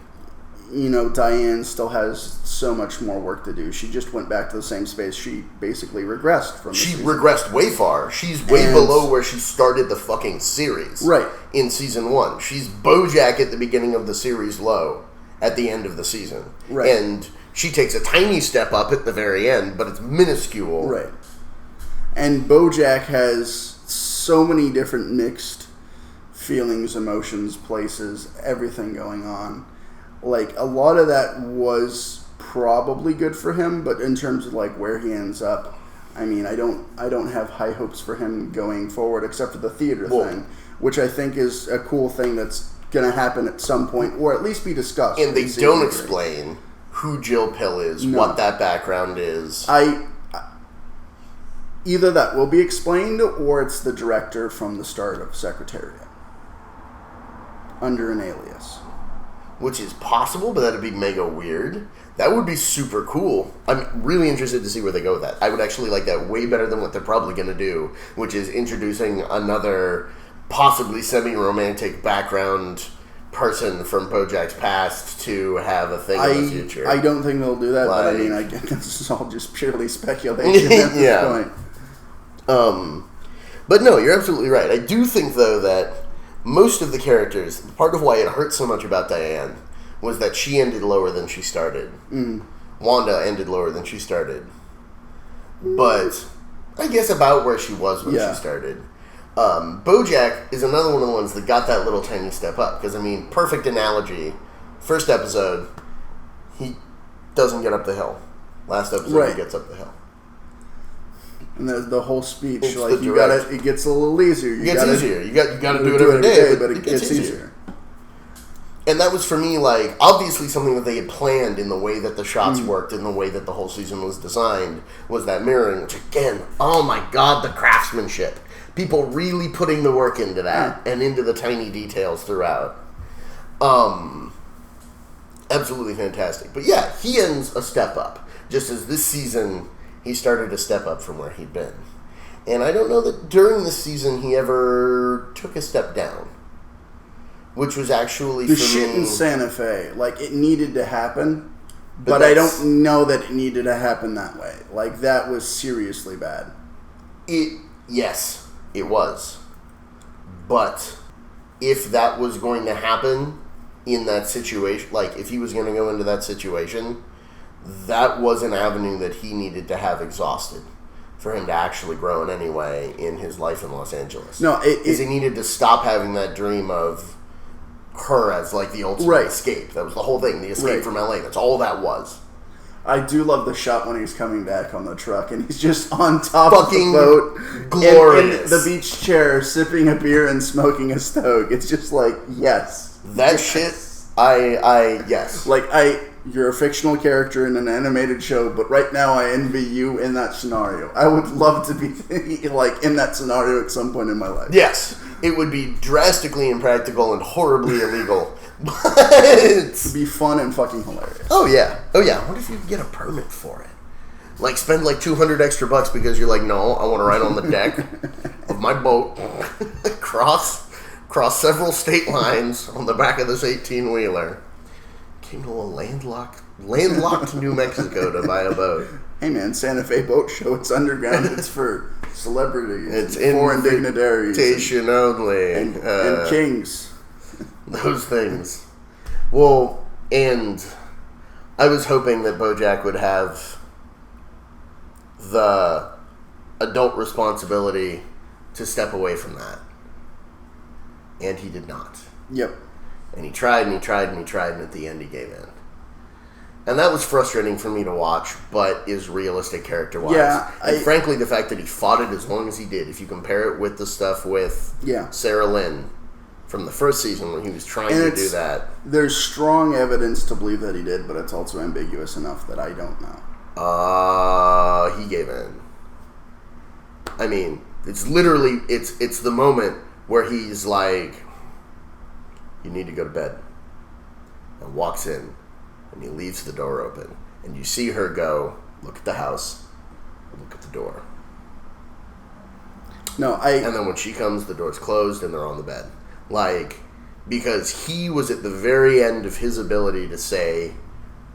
Diane still has so much more work to do. She just went back to the same space she basically regressed from. She regressed way far. She's way below where she started the fucking series. Right. In season 1. She's BoJack at the beginning of the series, low at the end of the season. Right. And she takes a tiny step up at the very end, but it's minuscule. Right. And BoJack has so many different mixed feelings, emotions, places, everything going on. Like, a lot of that was probably good for him, but in terms of like where he ends up, I mean, I don't have high hopes for him going forward, except for the theater thing, which I think is a cool thing that's going to happen at some point, or at least be discussed. And they don't explain who Jill Pill is, what that background is. Either that will be explained, or it's the director from the start of Secretariat under an alias. Which is possible, but that'd be mega weird. That would be super cool. I'm really interested to see where they go with that. I would actually like that way better than what they're probably going to do, which is introducing another possibly semi-romantic background person from BoJack's past to have a thing in the future. I don't think they'll do that, but I mean, I guess this is all just purely speculation at this point. But no, you're absolutely right. I do think, though, that most of the characters, part of why it hurt so much about Diane was that she ended lower than she started. Wanda ended lower than she started. But I guess about where she was when she started. BoJack is another one of the ones that got that little tiny step up. Because, I mean, perfect analogy. First episode, he doesn't get up the hill. Last episode, he gets up the hill. And the whole speech, it's like it gets a little easier. It gets easier. You got to do it every day, but it gets easier. And that was for me, like, obviously something that they had planned in the way that the shots worked, in the way that the whole season was designed, was that mirroring. Which again, oh my god, the craftsmanship! People really putting the work into that and into the tiny details throughout. Absolutely fantastic. But yeah, he ends a step up, just as this season. He started to step up from where he'd been. And I don't know that during this season he ever took a step down. Which was actually, the shit in Santa Fe, like, it needed to happen, but I don't know that it needed to happen that way. Like, that was seriously bad. Yes, it was. But if that was going to happen in that situation, like, if he was going to go into that situation, that was an avenue that he needed to have exhausted for him to actually grow in any way in his life in Los Angeles. No, he needed to stop having that dream of her as like the ultimate escape. That was the whole thing, the escape from LA. That's all that was. I do love the shot when he's coming back on the truck and he's just on top of the boat, glorious, in the beach chair, sipping a beer and smoking a stogie. It's just like, yes, that shit. Yes, like you're a fictional character in an animated show, but right now I envy you in that scenario. I would love to be like in that scenario at some point in my life. Yes, it would be drastically impractical and horribly illegal, but it'd be fun and fucking hilarious. Oh yeah. What if you could get a permit for it? Like spend like $200 extra because you're like, no, I want to ride on the deck of my boat, cross several state lines on the back of this 18-wheeler. Came to a landlocked New Mexico to buy a boat. Hey man, Santa Fe Boat Show. It's underground. It's for celebrities. It's foreign dignitaries. Invitation only. And kings. Those things. Well, and I was hoping that BoJack would have the adult responsibility to step away from that. And he did not. Yep. And he tried and he tried and he tried, and at the end he gave in. And that was frustrating for me to watch, but is realistic character-wise. Yeah. And frankly, the fact that he fought it as long as he did, if you compare it with the stuff with Sarah Lynn from the first season when he was trying to do that. There's strong evidence to believe that he did, but it's also ambiguous enough that I don't know. He gave in. I mean, it's literally, it's the moment where he's like, you need to go to bed. And walks in. And he leaves the door open. And you see her go, look at the house. Look at the door. No, And then when she comes, the door's closed and they're on the bed. Like, because he was at the very end of his ability to say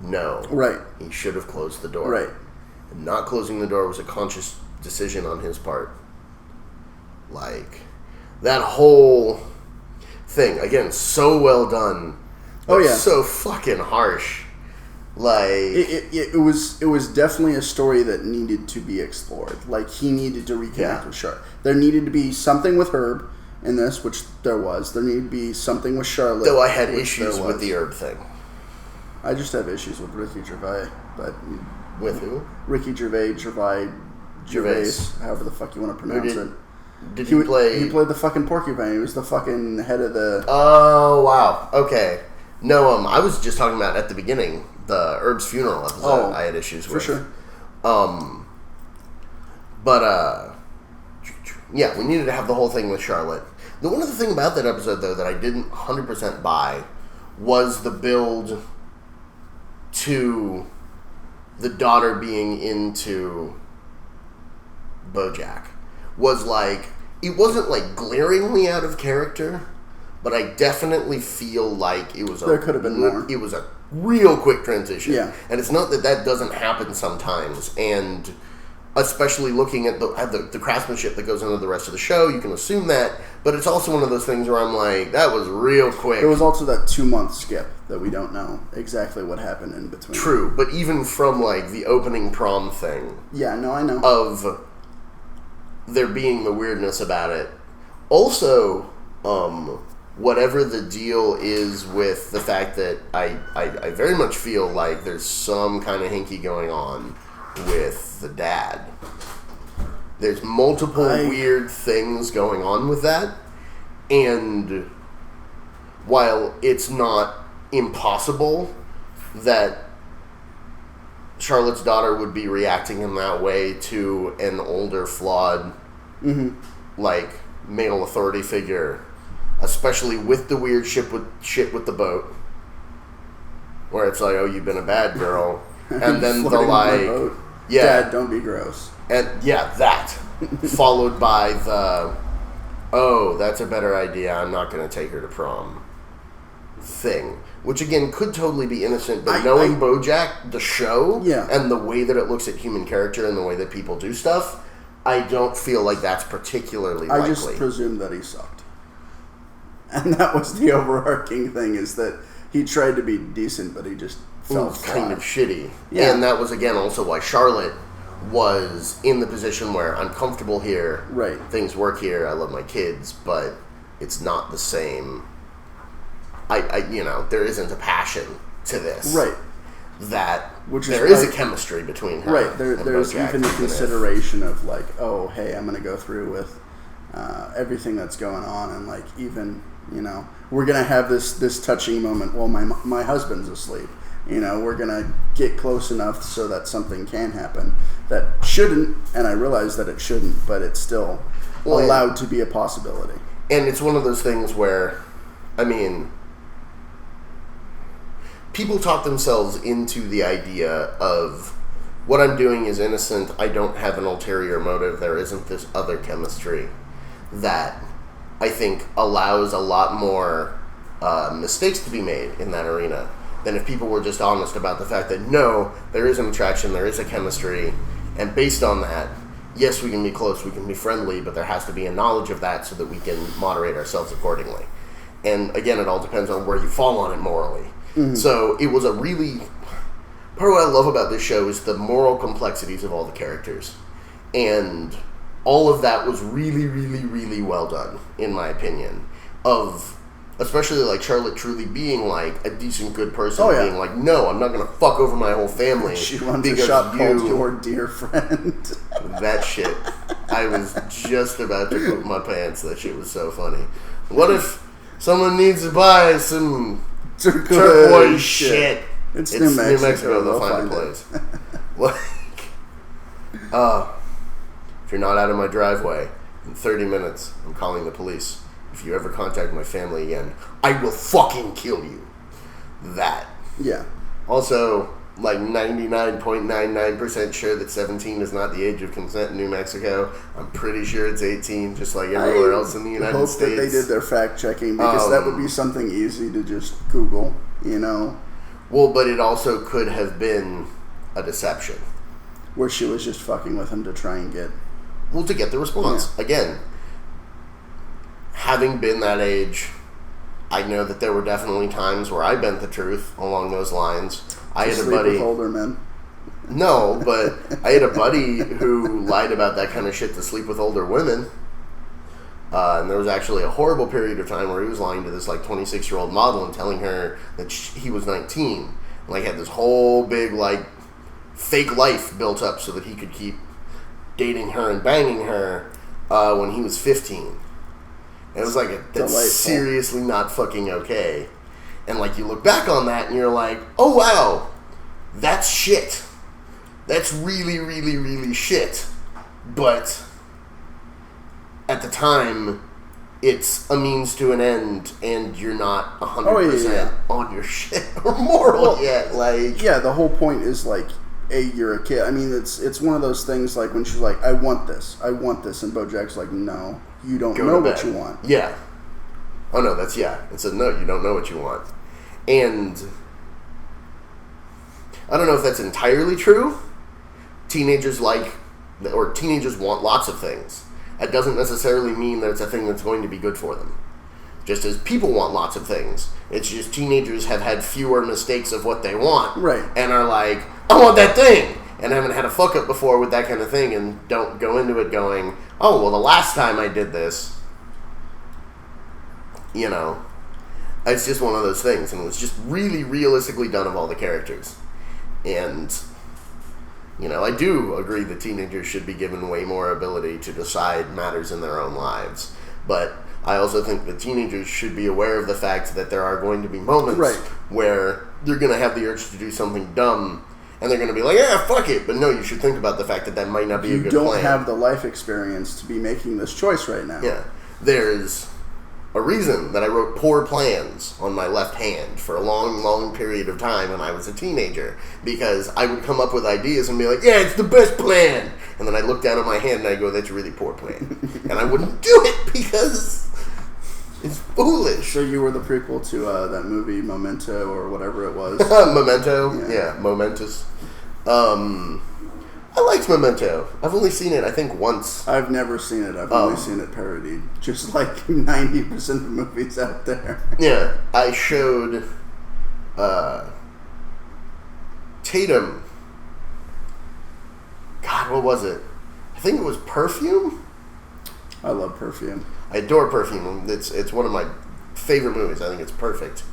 no. Right. He should have closed the door. Right. And not closing the door was a conscious decision on his part. Like, that whole thing, again, so well done. Oh, yeah. So fucking harsh. Like, it was definitely a story that needed to be explored. Like, he needed to reconnect with Charlotte. There needed to be something with Herb in this, which there was. There needed to be something with Charlotte. Though I had issues with the Herb thing. I just have issues with Ricky Gervais, but with who? Ricky Gervais, however the fuck you want to pronounce it. Did he play? He played the fucking porcupine. He was the fucking head of the. Oh wow. Okay. No, I was just talking about at the beginning the Herb's funeral episode. I had issues with. For sure. Yeah, we needed to have the whole thing with Charlotte. The one other thing about that episode, though, that I didn't 100% buy was the build to the daughter being into BoJack. Was like, it wasn't like glaringly out of character, but I definitely feel like it was there could have been more. It was a real quick transition. Yeah. And it's not that doesn't happen sometimes, and especially looking at the craftsmanship that goes into the rest of the show, you can assume that, but it's also one of those things where I'm like, that was real quick. There was also that 2-month skip that we don't know exactly what happened in between. True, but even from like the opening prom thing. Yeah, no, I know. Of there being the weirdness about it. Also, whatever the deal is with the fact that I very much feel like there's some kind of hinky going on with the dad. There's multiple weird things going on with that, and while it's not impossible that Charlotte's daughter would be reacting in that way to an older, flawed, like, male authority figure, especially with the weird shit with the boat, where it's like, oh, you've been a bad girl, and then the like, yeah, Dad, don't be gross, and yeah, that followed by the, oh, that's a better idea, I'm not going to take her to prom thing. Which, again, could totally be innocent, but knowing BoJack, the show, and the way that it looks at human character and the way that people do stuff, I don't feel like that's particularly likely. I just presumed that he sucked. And that was the overarching thing, is that he tried to be decent, but he just felt kind of shitty. Yeah. And that was, again, also why Charlotte was in the position where I'm comfortable here, right? Things work here, I love my kids, but it's not the same. There isn't a passion to this. Right. There is a chemistry between her. Right. There's even the consideration of like, oh, hey, I'm going to go through with everything that's going on, and like, even, we're going to have this touching moment while my husband's asleep. We're going to get close enough so that something can happen that shouldn't, and I realize that it shouldn't, but it's still allowed to be a possibility. And it's one of those things where, people talk themselves into the idea of what I'm doing is innocent, I don't have an ulterior motive, there isn't this other chemistry that I think allows a lot more mistakes to be made in that arena than if people were just honest about the fact that no, there is an attraction, there is a chemistry, and based on that, yes, we can be close, we can be friendly, but there has to be a knowledge of that so that we can moderate ourselves accordingly. And again, it all depends on where you fall on it morally. Mm-hmm. So it was a really... Part of what I love about this show is the moral complexities of all the characters. And all of that was really, really, really well done, in my opinion. Especially like Charlotte truly being like a decent, good person. Being like, no, I'm not going to fuck over my whole family. She runs a shop called Your Dear Friend. That shit. I was just about to poop my pants. That shit was so funny. What if someone needs to buy some... turquoise shit. It's New Mexico. They'll find a place. If you're not out of my driveway in 30 minutes, I'm calling the police. If you ever contact my family again, I will fucking kill you. That. Yeah. Also, like 99.99% sure that 17 is not the age of consent in New Mexico. I'm pretty sure it's 18, just like everywhere else in the United States. I hope that they did their fact checking, because that would be something easy to just Google, you know? Well, but it also could have been a deception. Where she was just fucking with him to try and get... Well, to get the response. Yeah. Again, having been that age, I know that there were definitely times where I bent the truth along those lines. I had a buddy with older men. No, but I had a buddy who lied about that kind of shit to sleep with older women. And there was actually a horrible period of time where he was lying to this like 26-year-old model and telling her that he was 19. And, like, had this whole big like fake life built up so that he could keep dating her and banging her when he was 15. And it was like, that's seriously not fucking okay. And, like, you look back on that and you're like, oh, wow, that's shit. That's really, really, really shit. But at the time, it's a means to an end, and you're not 100% on your shit or moral yet. Like, yeah, the whole point is, like, you're a kid. I mean, it's one of those things, like, when she's like, I want this, and BoJack's like, no, you don't know what you want. Yeah. Oh, no, it's a no, you don't know what you want. And I don't know if that's entirely true. Teenagers want lots of things. That doesn't necessarily mean that it's a thing that's going to be good for them. Just as people want lots of things. It's just teenagers have had fewer mistakes of what they want. Right. And are like, I want that thing! And haven't had a fuck up before with that kind of thing, and don't go into it going, oh, well, the last time I did this, you know, it's just one of those things, and it was just really realistically done of all the characters. And, you know, I do agree that teenagers should be given way more ability to decide matters in their own lives. But I also think that teenagers should be aware of the fact that there are going to be moments where they're going to have the urge to do something dumb, and they're going to be like, yeah, fuck it. But no, you should think about the fact that that might not be a good plan. You don't have the life experience to be making this choice right now. Yeah. There's a reason that I wrote poor plans on my left hand for a long, long period of time when I was a teenager, because I would come up with ideas and be like, yeah, it's the best plan, and then I'd look down at my hand and I'd go, that's a really poor plan. And I wouldn't do it because it's foolish. So you were the prequel to that movie Memento or whatever it was. Memento? Yeah, momentous. I liked Memento. I've only seen it, I think, once. I've never seen it. I've only seen it parodied. Just like 90% of movies out there. Yeah. I showed Tatum. God, what was it? I think it was Perfume? I love Perfume. I adore Perfume. It's one of my favorite movies. I think it's perfect.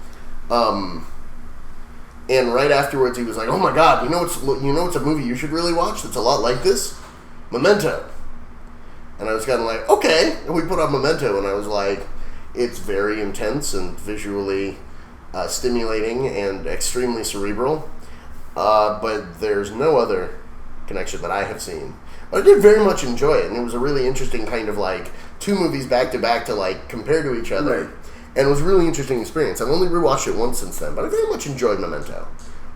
And right afterwards, he was like, "Oh my God, you know what's a movie you should really watch that's a lot like this? Memento." And I was kind of like, "Okay." And we put on Memento, and I was like, "It's very intense and visually stimulating and extremely cerebral, but there's no other connection that I have seen." But I did very much enjoy it, and it was a really interesting kind of like two movies back to back to like compare to each other. Right. And it was a really interesting experience. I've only rewatched it once since then, but I very much enjoyed Memento.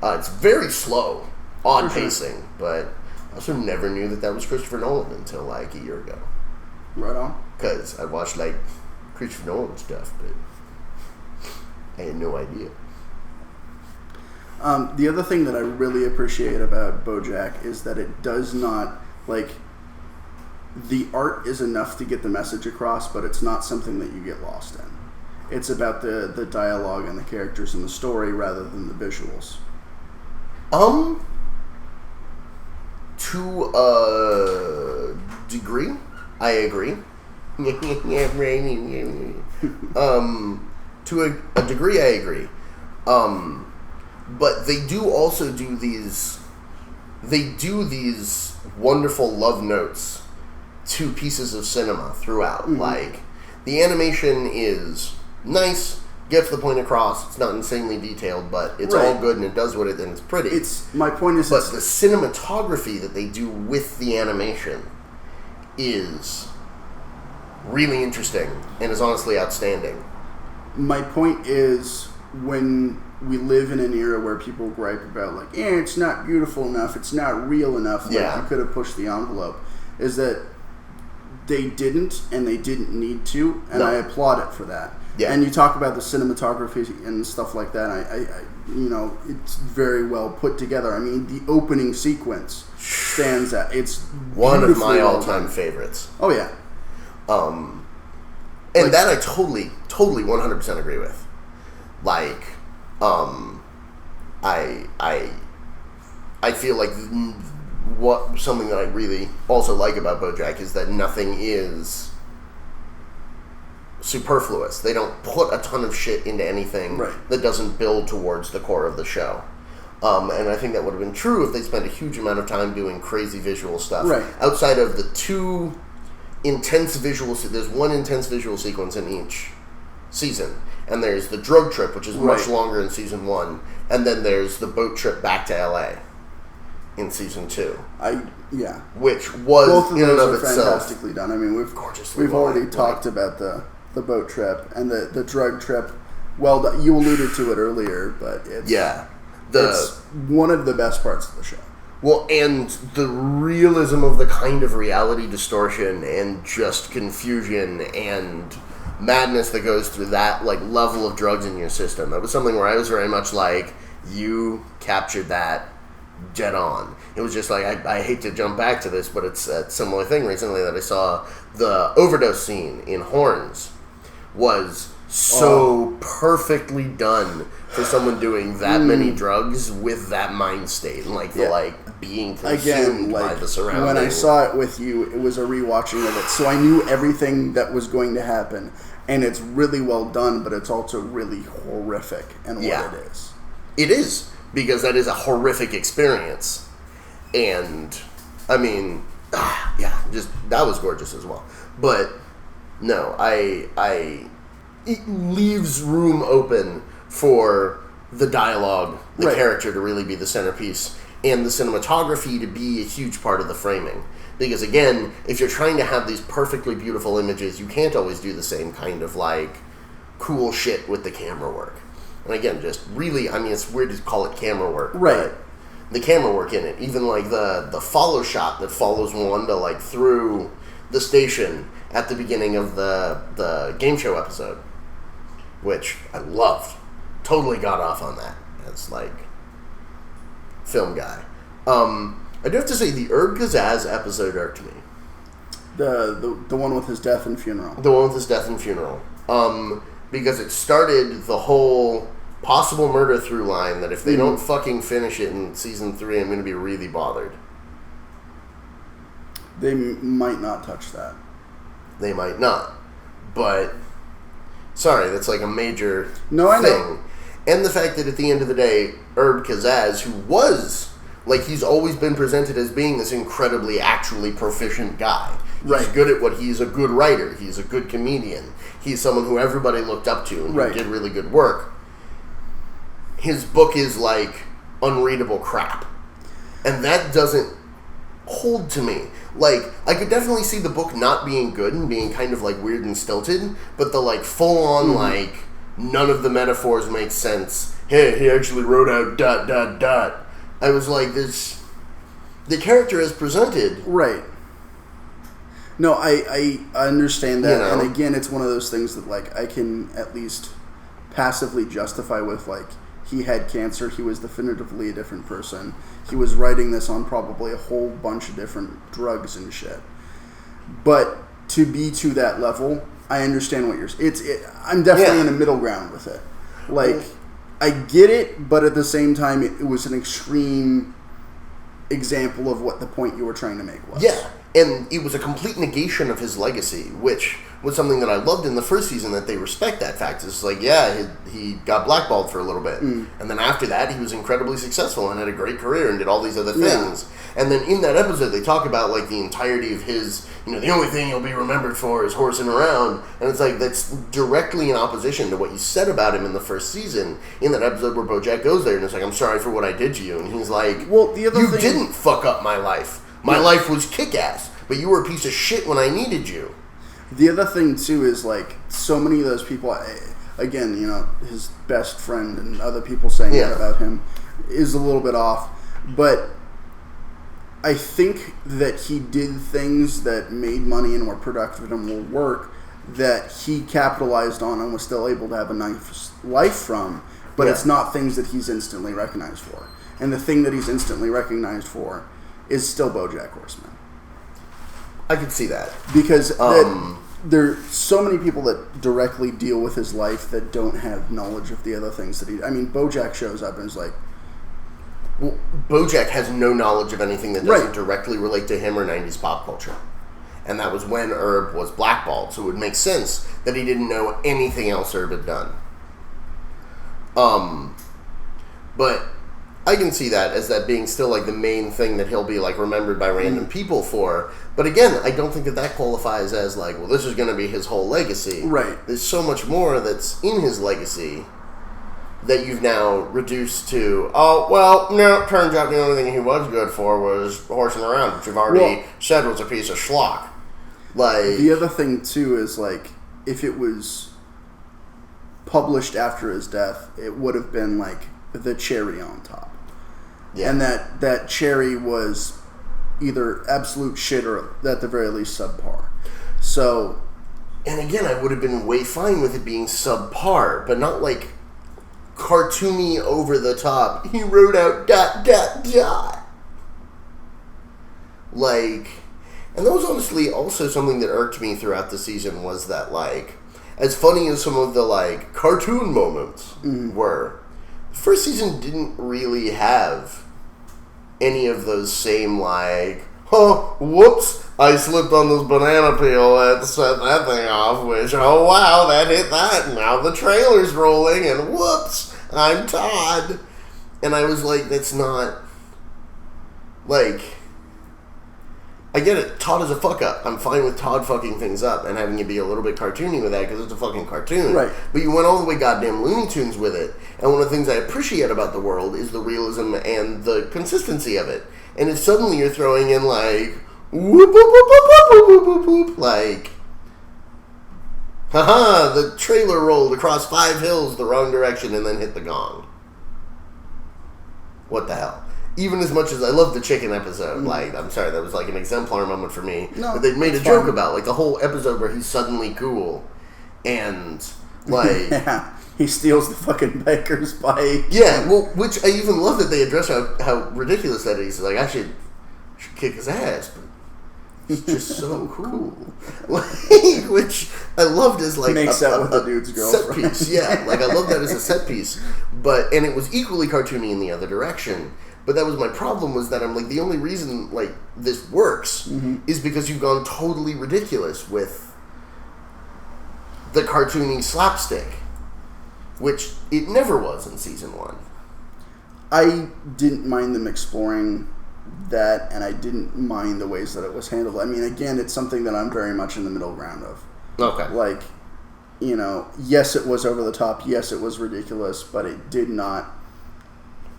It's very slow, odd pacing, but I also never knew that was Christopher Nolan until like a year ago. Right on. Because I watched like Christopher Nolan stuff, but I had no idea. The other thing that I really appreciate about BoJack is that it does not, like, the art is enough to get the message across, but it's not something that you get lost in. It's about the dialogue and the characters and the story rather than the visuals. To a degree, I agree. To a degree, I agree. But they do also do these wonderful love notes to pieces of cinema throughout. Mm-hmm. Like, the animation is nice, gets the point across. It's not insanely detailed, but it's all good and it does what it, and it's pretty. My point is, but the cinematography that they do with the animation is really interesting and is honestly outstanding. My point is, when we live in an era where people gripe about, like, it's not beautiful enough, it's not real enough, like, you could have pushed the envelope, is that they didn't, and they didn't need to, and I applaud it for that. Yeah. And you talk about the cinematography and stuff like that, I it's very well put together. I mean, the opening sequence stands out. It's one of my all-time favorites. Oh, yeah. And that I totally 100% agree with. Like, I feel like something that I really also like about BoJack is that nothing is superfluous. They don't put a ton of shit into anything that doesn't build towards the core of the show. And I think that would have been true if they spent a huge amount of time doing crazy visual stuff. Right. Outside of the two intense visual... There's one intense visual sequence in each season. And there's the drug trip, which is much longer in season 1. And then there's the boat trip back to LA in season 2. Which was, both of in and those of are itself, fantastically done. I mean, we've already talked about the boat trip and the drug trip. Well done. You alluded to it earlier, but it's one of the best parts of the show. Well, and the realism of the kind of reality distortion and just confusion and madness that goes through that like level of drugs in your system. That was something where I was very much like, you captured that dead on. It was just like, I hate to jump back to this, but it's a similar thing recently that I saw. The overdose scene in Horns was so perfectly done for someone doing that many drugs with that mind state and like the being consumed by the surroundings. When I saw it with you, it was a rewatching of it, so I knew everything that was going to happen, and it's really well done, but it's also really horrific in what it is. It is, because that is a horrific experience, and I mean, just that was gorgeous as well. But no, it leaves room open for the dialogue, the character to really be the centerpiece, and the cinematography to be a huge part of the framing. Because again, if you're trying to have these perfectly beautiful images, you can't always do the same kind of like cool shit with the camera work. And again, just really, I mean, it's weird to call it camera work, but the camera work in it, even like the follow shot that follows Wanda like through the station at the beginning of the game show episode, which I loved. Totally got off on that. That's like film guy. I do have to say the Herb Kazaz episode irked me. The one with his death and funeral. The one with his death and funeral. Because it started the whole possible murder through line that if they don't fucking finish it in season 3, I'm going to be really bothered. They might not touch that. They might not. But sorry, that's like a major thing. I know. And the fact that at the end of the day, Herb Kazaz, who was, like, he's always been presented as being this incredibly actually proficient guy. He's good at what he's a good writer. He's a good comedian. He's someone who everybody looked up to and who did really good work. His book is, like, unreadable crap. And that doesn't hold to me. Like, I could definitely see the book not being good and being kind of, like, weird and stilted, but the, like, full-on, like, none of the metaphors make sense. Hey, he actually wrote out ... I was like, this... The character is presented. Right. No, I understand that. You know? And again, it's one of those things that, like, I can at least passively justify with, like, he had cancer. He was definitively a different person. He was writing this on probably a whole bunch of different drugs and shit. But to be to that level, I understand what you're saying. I'm definitely in a middle ground with it. Like, I get it, but at the same time, it was an extreme example of what the point you were trying to make was. Yeah, and it was a complete negation of his legacy, which was something that I loved in the first season, that they respect that fact. It's like, he got blackballed for a little bit. And then after that, he was incredibly successful and had a great career and did all these other things. And then in that episode, they talk about, like, the entirety of his, the only thing he'll be remembered for is horsing around. And it's like, that's directly in opposition to what you said about him in the first season, in that episode where BoJack goes there and it's like, I'm sorry for what I did to you. And he's like, well, you didn't fuck up my life. My life was kick-ass, but you were a piece of shit when I needed you. The other thing, too, is, like, so many of those people... again, his best friend and other people saying that about him is a little bit off. But I think that he did things that made money and were productive and will work that he capitalized on and was still able to have a nice life from, but it's not things that he's instantly recognized for. And the thing that he's instantly recognized for is still BoJack Horseman. I could see that. Because there are so many people that directly deal with his life that don't have knowledge of the other things that he... I mean, BoJack shows up and is like... Well, BoJack has no knowledge of anything that doesn't directly relate to him or 90s pop culture. And that was when Herb was blackballed, so it would make sense that he didn't know anything else Herb had done. But I can see that as that being still like the main thing that he'll be like remembered by random people for. But again, I don't think that qualifies as like, well, this is going to be his whole legacy. Right. There's so much more that's in his legacy that you've now reduced to, oh, well, no, it turns out the only thing he was good for was horsing around, which you've already said was a piece of schlock. Like, the other thing, too, is, like, if it was published after his death, it would have been, like, the cherry on top. Yeah. And that cherry was either absolute shit or, at the very least, subpar. So... And again, I would have been way fine with it being subpar, but not, like... cartoony over the top. He wrote out ... Like, and that was honestly also something that irked me throughout the season was that, like, as funny as some of the, like, cartoon moments were, the first season didn't really have any of those same, like, oh, whoops, I slipped on this banana peel and set that thing off, which, oh wow, that hit that, and now the trailer's rolling, and whoops, I'm Todd. And I was like, that's not, like, I get it, Todd is a fuck up. I'm fine with Todd fucking things up and having it be a little bit cartoony with that because it's a fucking cartoon. Right. But you went all the way goddamn Looney Tunes with it, and one of the things I appreciate about the world is the realism and the consistency of it. And if suddenly you're throwing in, like, whoop, whoop, whoop, whoop, whoop, whoop, whoop, whoop, like, haha, the trailer rolled across 5 hills the wrong direction and then hit the gong. What the hell? Even as much as I love the chicken episode, like, I'm sorry, that was like an exemplar moment for me. No, but they made a joke about, like, the whole episode where he's suddenly cool and, like... yeah. He steals the fucking biker's bike. Yeah, well, which I even love that they address how ridiculous that is. Like, I should kick his ass, but he's just so cool. Like, which I loved as, like, makes that with the dude's girlfriend. Set piece. Yeah, like, I love that as a set piece. And it was equally cartoony in the other direction. But that was my problem, was that I'm like, the only reason, like, this works is because you've gone totally ridiculous with the cartoony slapstick. Which it never was in season 1. I didn't mind them exploring that, and I didn't mind the ways that it was handled. I mean, again, it's something that I'm very much in the middle ground of. Okay. Like, yes, it was over the top. Yes, it was ridiculous, but it did not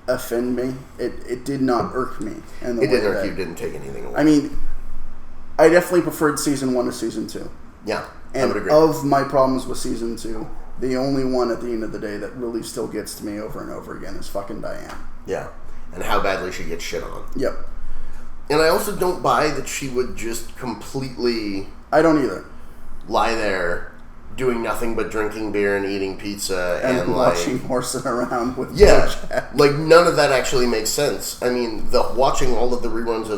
offend me. It did not irk me. It didn't irk you, didn't take anything away. I mean, I definitely preferred season 1 to season 2. Yeah, and I would agree. Of my problems with season 2, the only one at the end of the day that really still gets to me over and over again is fucking Diane. Yeah, and how badly she gets shit on. Yep. And I also don't buy that she would just completely... I don't either. Lie there, doing nothing but drinking beer and eating pizza and watching horsing around with BoJack. Like, none of that actually makes sense. I mean, watching all of the reruns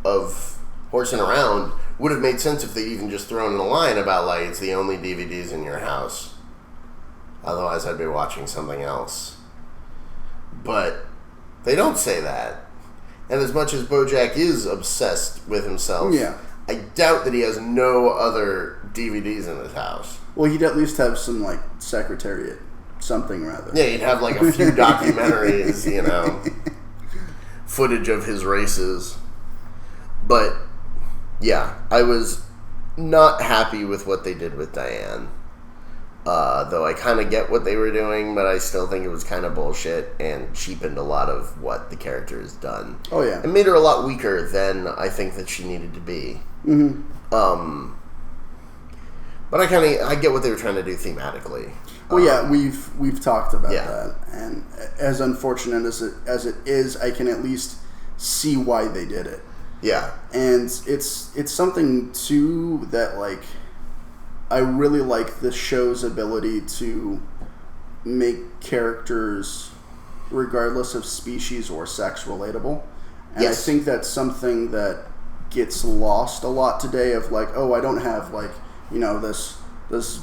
of horsing around would have made sense if they'd even just thrown in a line about, like, it's the only DVDs in your house. Otherwise, I'd be watching something else. But they don't say that. And as much as BoJack is obsessed with himself, I doubt that he has no other DVDs in his house. Well, he'd at least have some, like, Secretariat. Something, rather. Yeah, he'd have, like, a few documentaries, footage of his races. But, yeah, I was not happy with what they did with Diane. Though I kind of get what they were doing, but I still think it was kind of bullshit and cheapened a lot of what the character has done. Oh, yeah. It made her a lot weaker than I think that she needed to be. Mm-hmm. But I get what they were trying to do thematically. Well, yeah, we've talked about that, and as unfortunate as it is, I can at least see why they did it. Yeah, and it's something too that like I really like the show's ability to make characters, regardless of species or sex, relatable. And I think that's something that gets lost a lot today. Of like, oh, I don't have like this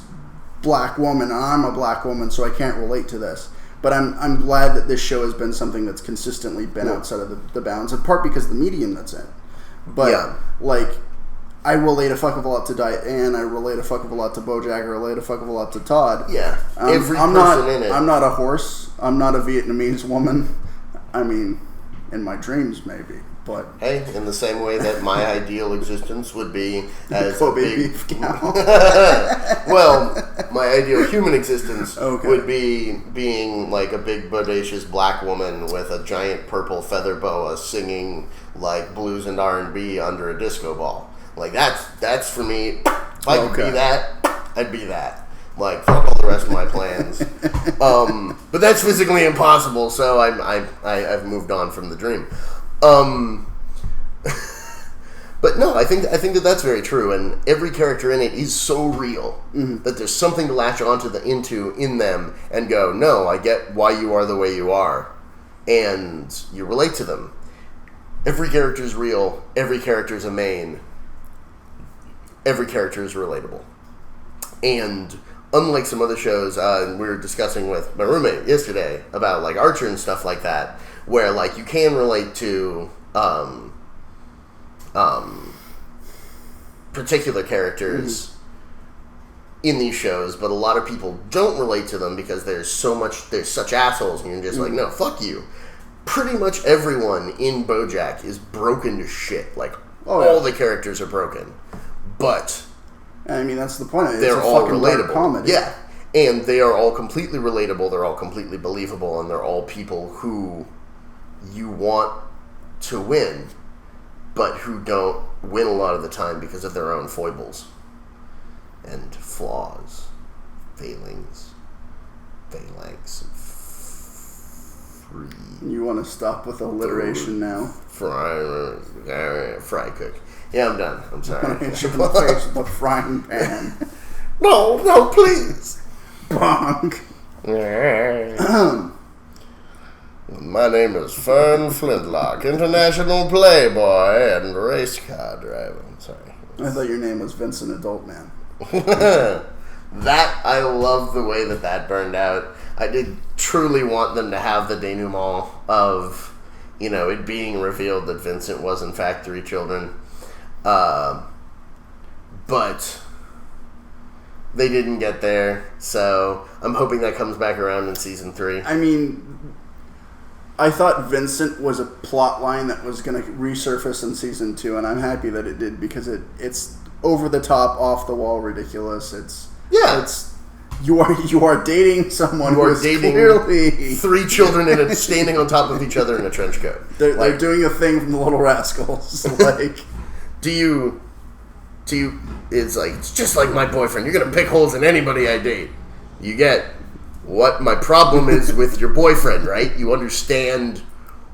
black woman, and I'm a black woman, so I can't relate to this. But I'm glad that this show has been something that's consistently been outside of the bounds, in part because of the medium that's in. But like, I relate a fuck of a lot to Diane. I relate a fuck of a lot to BoJack. I relate a fuck of a lot to Todd. Yeah, every I'm person not, in it. I'm not a horse. I'm not a Vietnamese woman. I mean, in my dreams, maybe. But hey, in the same way that my ideal existence would be as a big beef cow. Well, my ideal human existence would be being like a big bodacious black woman with a giant purple feather boa singing like blues and R&B under a disco ball. Like that's for me. If I could be that, I'd be that. Like, fuck all the rest of my plans. But that's physically impossible, so I've moved on from the dream. But no, I think that that's very true, and every character in it is so real that there's something to latch onto in them and go, no, I get why you are the way you are, and you relate to them. Every character is real. Every character is a main. Every character is relatable, and unlike some other shows, we were discussing with my roommate yesterday about like Archer and stuff like that, where like you can relate to particular characters in these shows, but a lot of people don't relate to them because there's such assholes, and you're just like, no, fuck you. Pretty much everyone in BoJack is broken to shit. Like all the characters are broken, but I mean that's the point. It's they're a all fucking relatable. comedy. Yeah, and they are all completely relatable. They're all completely believable, and they're all people who you want to win, but who don't win a lot of the time because of their own foibles and flaws, failings, phalanx. You want to stop with alliteration now? Fry cook. Yeah, I'm done. I'm sorry. Hit you in the face with a frying pan. No, please. Bonk. My name is Fern Flintlock, international playboy and race car driver. I'm sorry. I thought your name was Vincent Adult Man. That, I love the way that burned out. I did truly want them to have the denouement of, it being revealed that Vincent was in fact 3 children. But they didn't get there, so I'm hoping that comes back around in season 3. I mean, I thought Vincent was a plot line that was going to resurface in season 2, and I'm happy that it did because it's over the top, off the wall, ridiculous. You are dating someone who is clearly 3 children standing on top of each other in a trench coat. They're doing a thing from the Little Rascals. Like, do you? It's like, it's just like my boyfriend. You're gonna pick holes in anybody I date. You get what my problem is with your boyfriend, right? You understand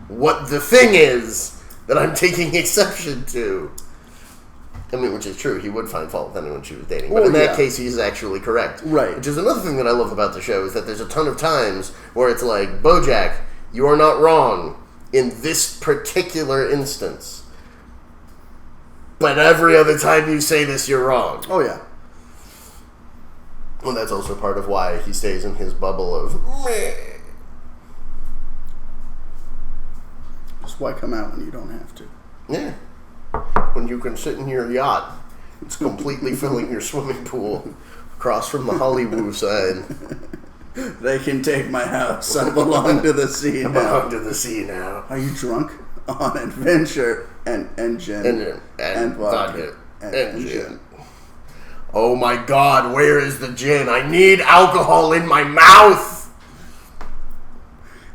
what the thing is that I'm taking exception to. I mean, which is true. He would find fault with anyone she was dating. But in that case, he's actually correct. Right. Which is another thing that I love about the show, is that there's a ton of times where it's like, BoJack, you are not wrong in this particular instance. But every other time you say this, you're wrong. Oh, yeah. Well, that's also part of why he stays in his bubble of meh. Just why come out when you don't have to? Yeah. When you can sit in your yacht, it's completely filling your swimming pool across from the Hollywood sign. They can take my house. I belong to the sea now. I belong to the sea now. Are you drunk? On adventure and gin. And vodka. And gin. Oh my God, where is the gin? I need alcohol in my mouth!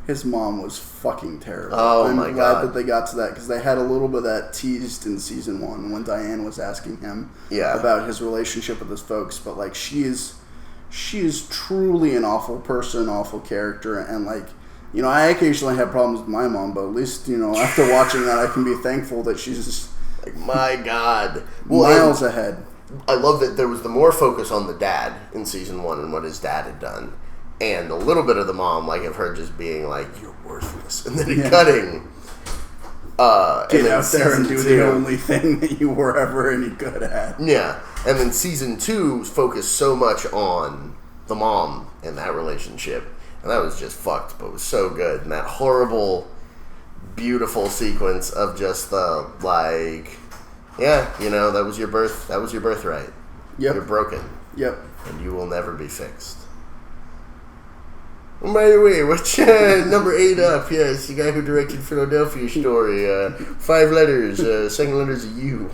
His mom was fucking terrible. Oh my God. I'm glad that they got to that, because they had a little bit of that teased in season 1 when Diane was asking him about his relationship with his folks. But like, she's she is truly an awful person, awful character, and like, you know, I occasionally have problems with my mom, but at least, you know, after watching that, I can be thankful that she's just like, my God, miles ahead. I love that there was the more focus on the dad in season 1 and what his dad had done, and a little bit of the mom, like of her just being like, "You're worthless," and then cutting. Get out there and do the only thing that you were ever any good at. Yeah, and then season 2 focused so much on the mom and that relationship, and that was just fucked, but it was so good. And that horrible, beautiful sequence of just the like, yeah, you know, that was your birthright. Yep. You're broken. Yep. And you will never be fixed. And by the way, what's number 8 up? Yes, the guy who directed Philadelphia Story. 5 letters. Second letter's a U.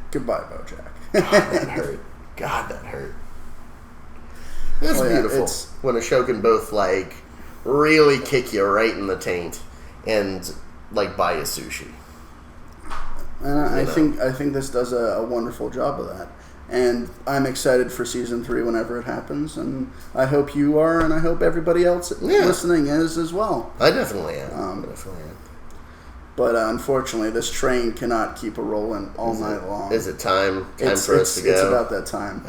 Goodbye, BoJack. God, that hurt. God, that hurt. It's beautiful when a show can both like really kick you right in the taint and like buy you sushi. And I think this does a wonderful job of that. And I'm excited for season 3 whenever it happens, and I hope you are, and I hope everybody else listening is as well. I definitely am. But unfortunately, this train cannot keep a rolling all night long. Is it time for us to go? It's about that time.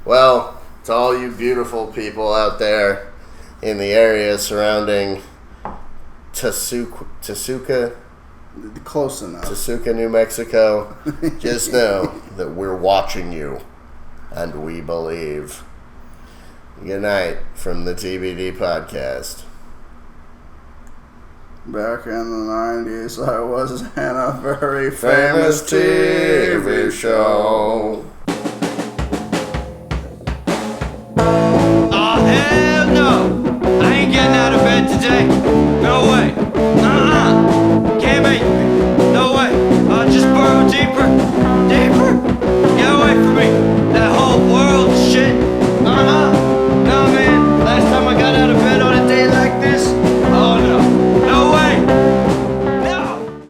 Well, to all you beautiful people out there in the area surrounding Tasuka, close enough. Tasuka, New Mexico. Just know that we're watching you, and we believe. Good night from the TBD podcast. Back in the 90s, I was in a very famous TV show. Oh, hell no! I ain't getting out of bed today. No way. Can't make me. No way. I'll just burrow deeper.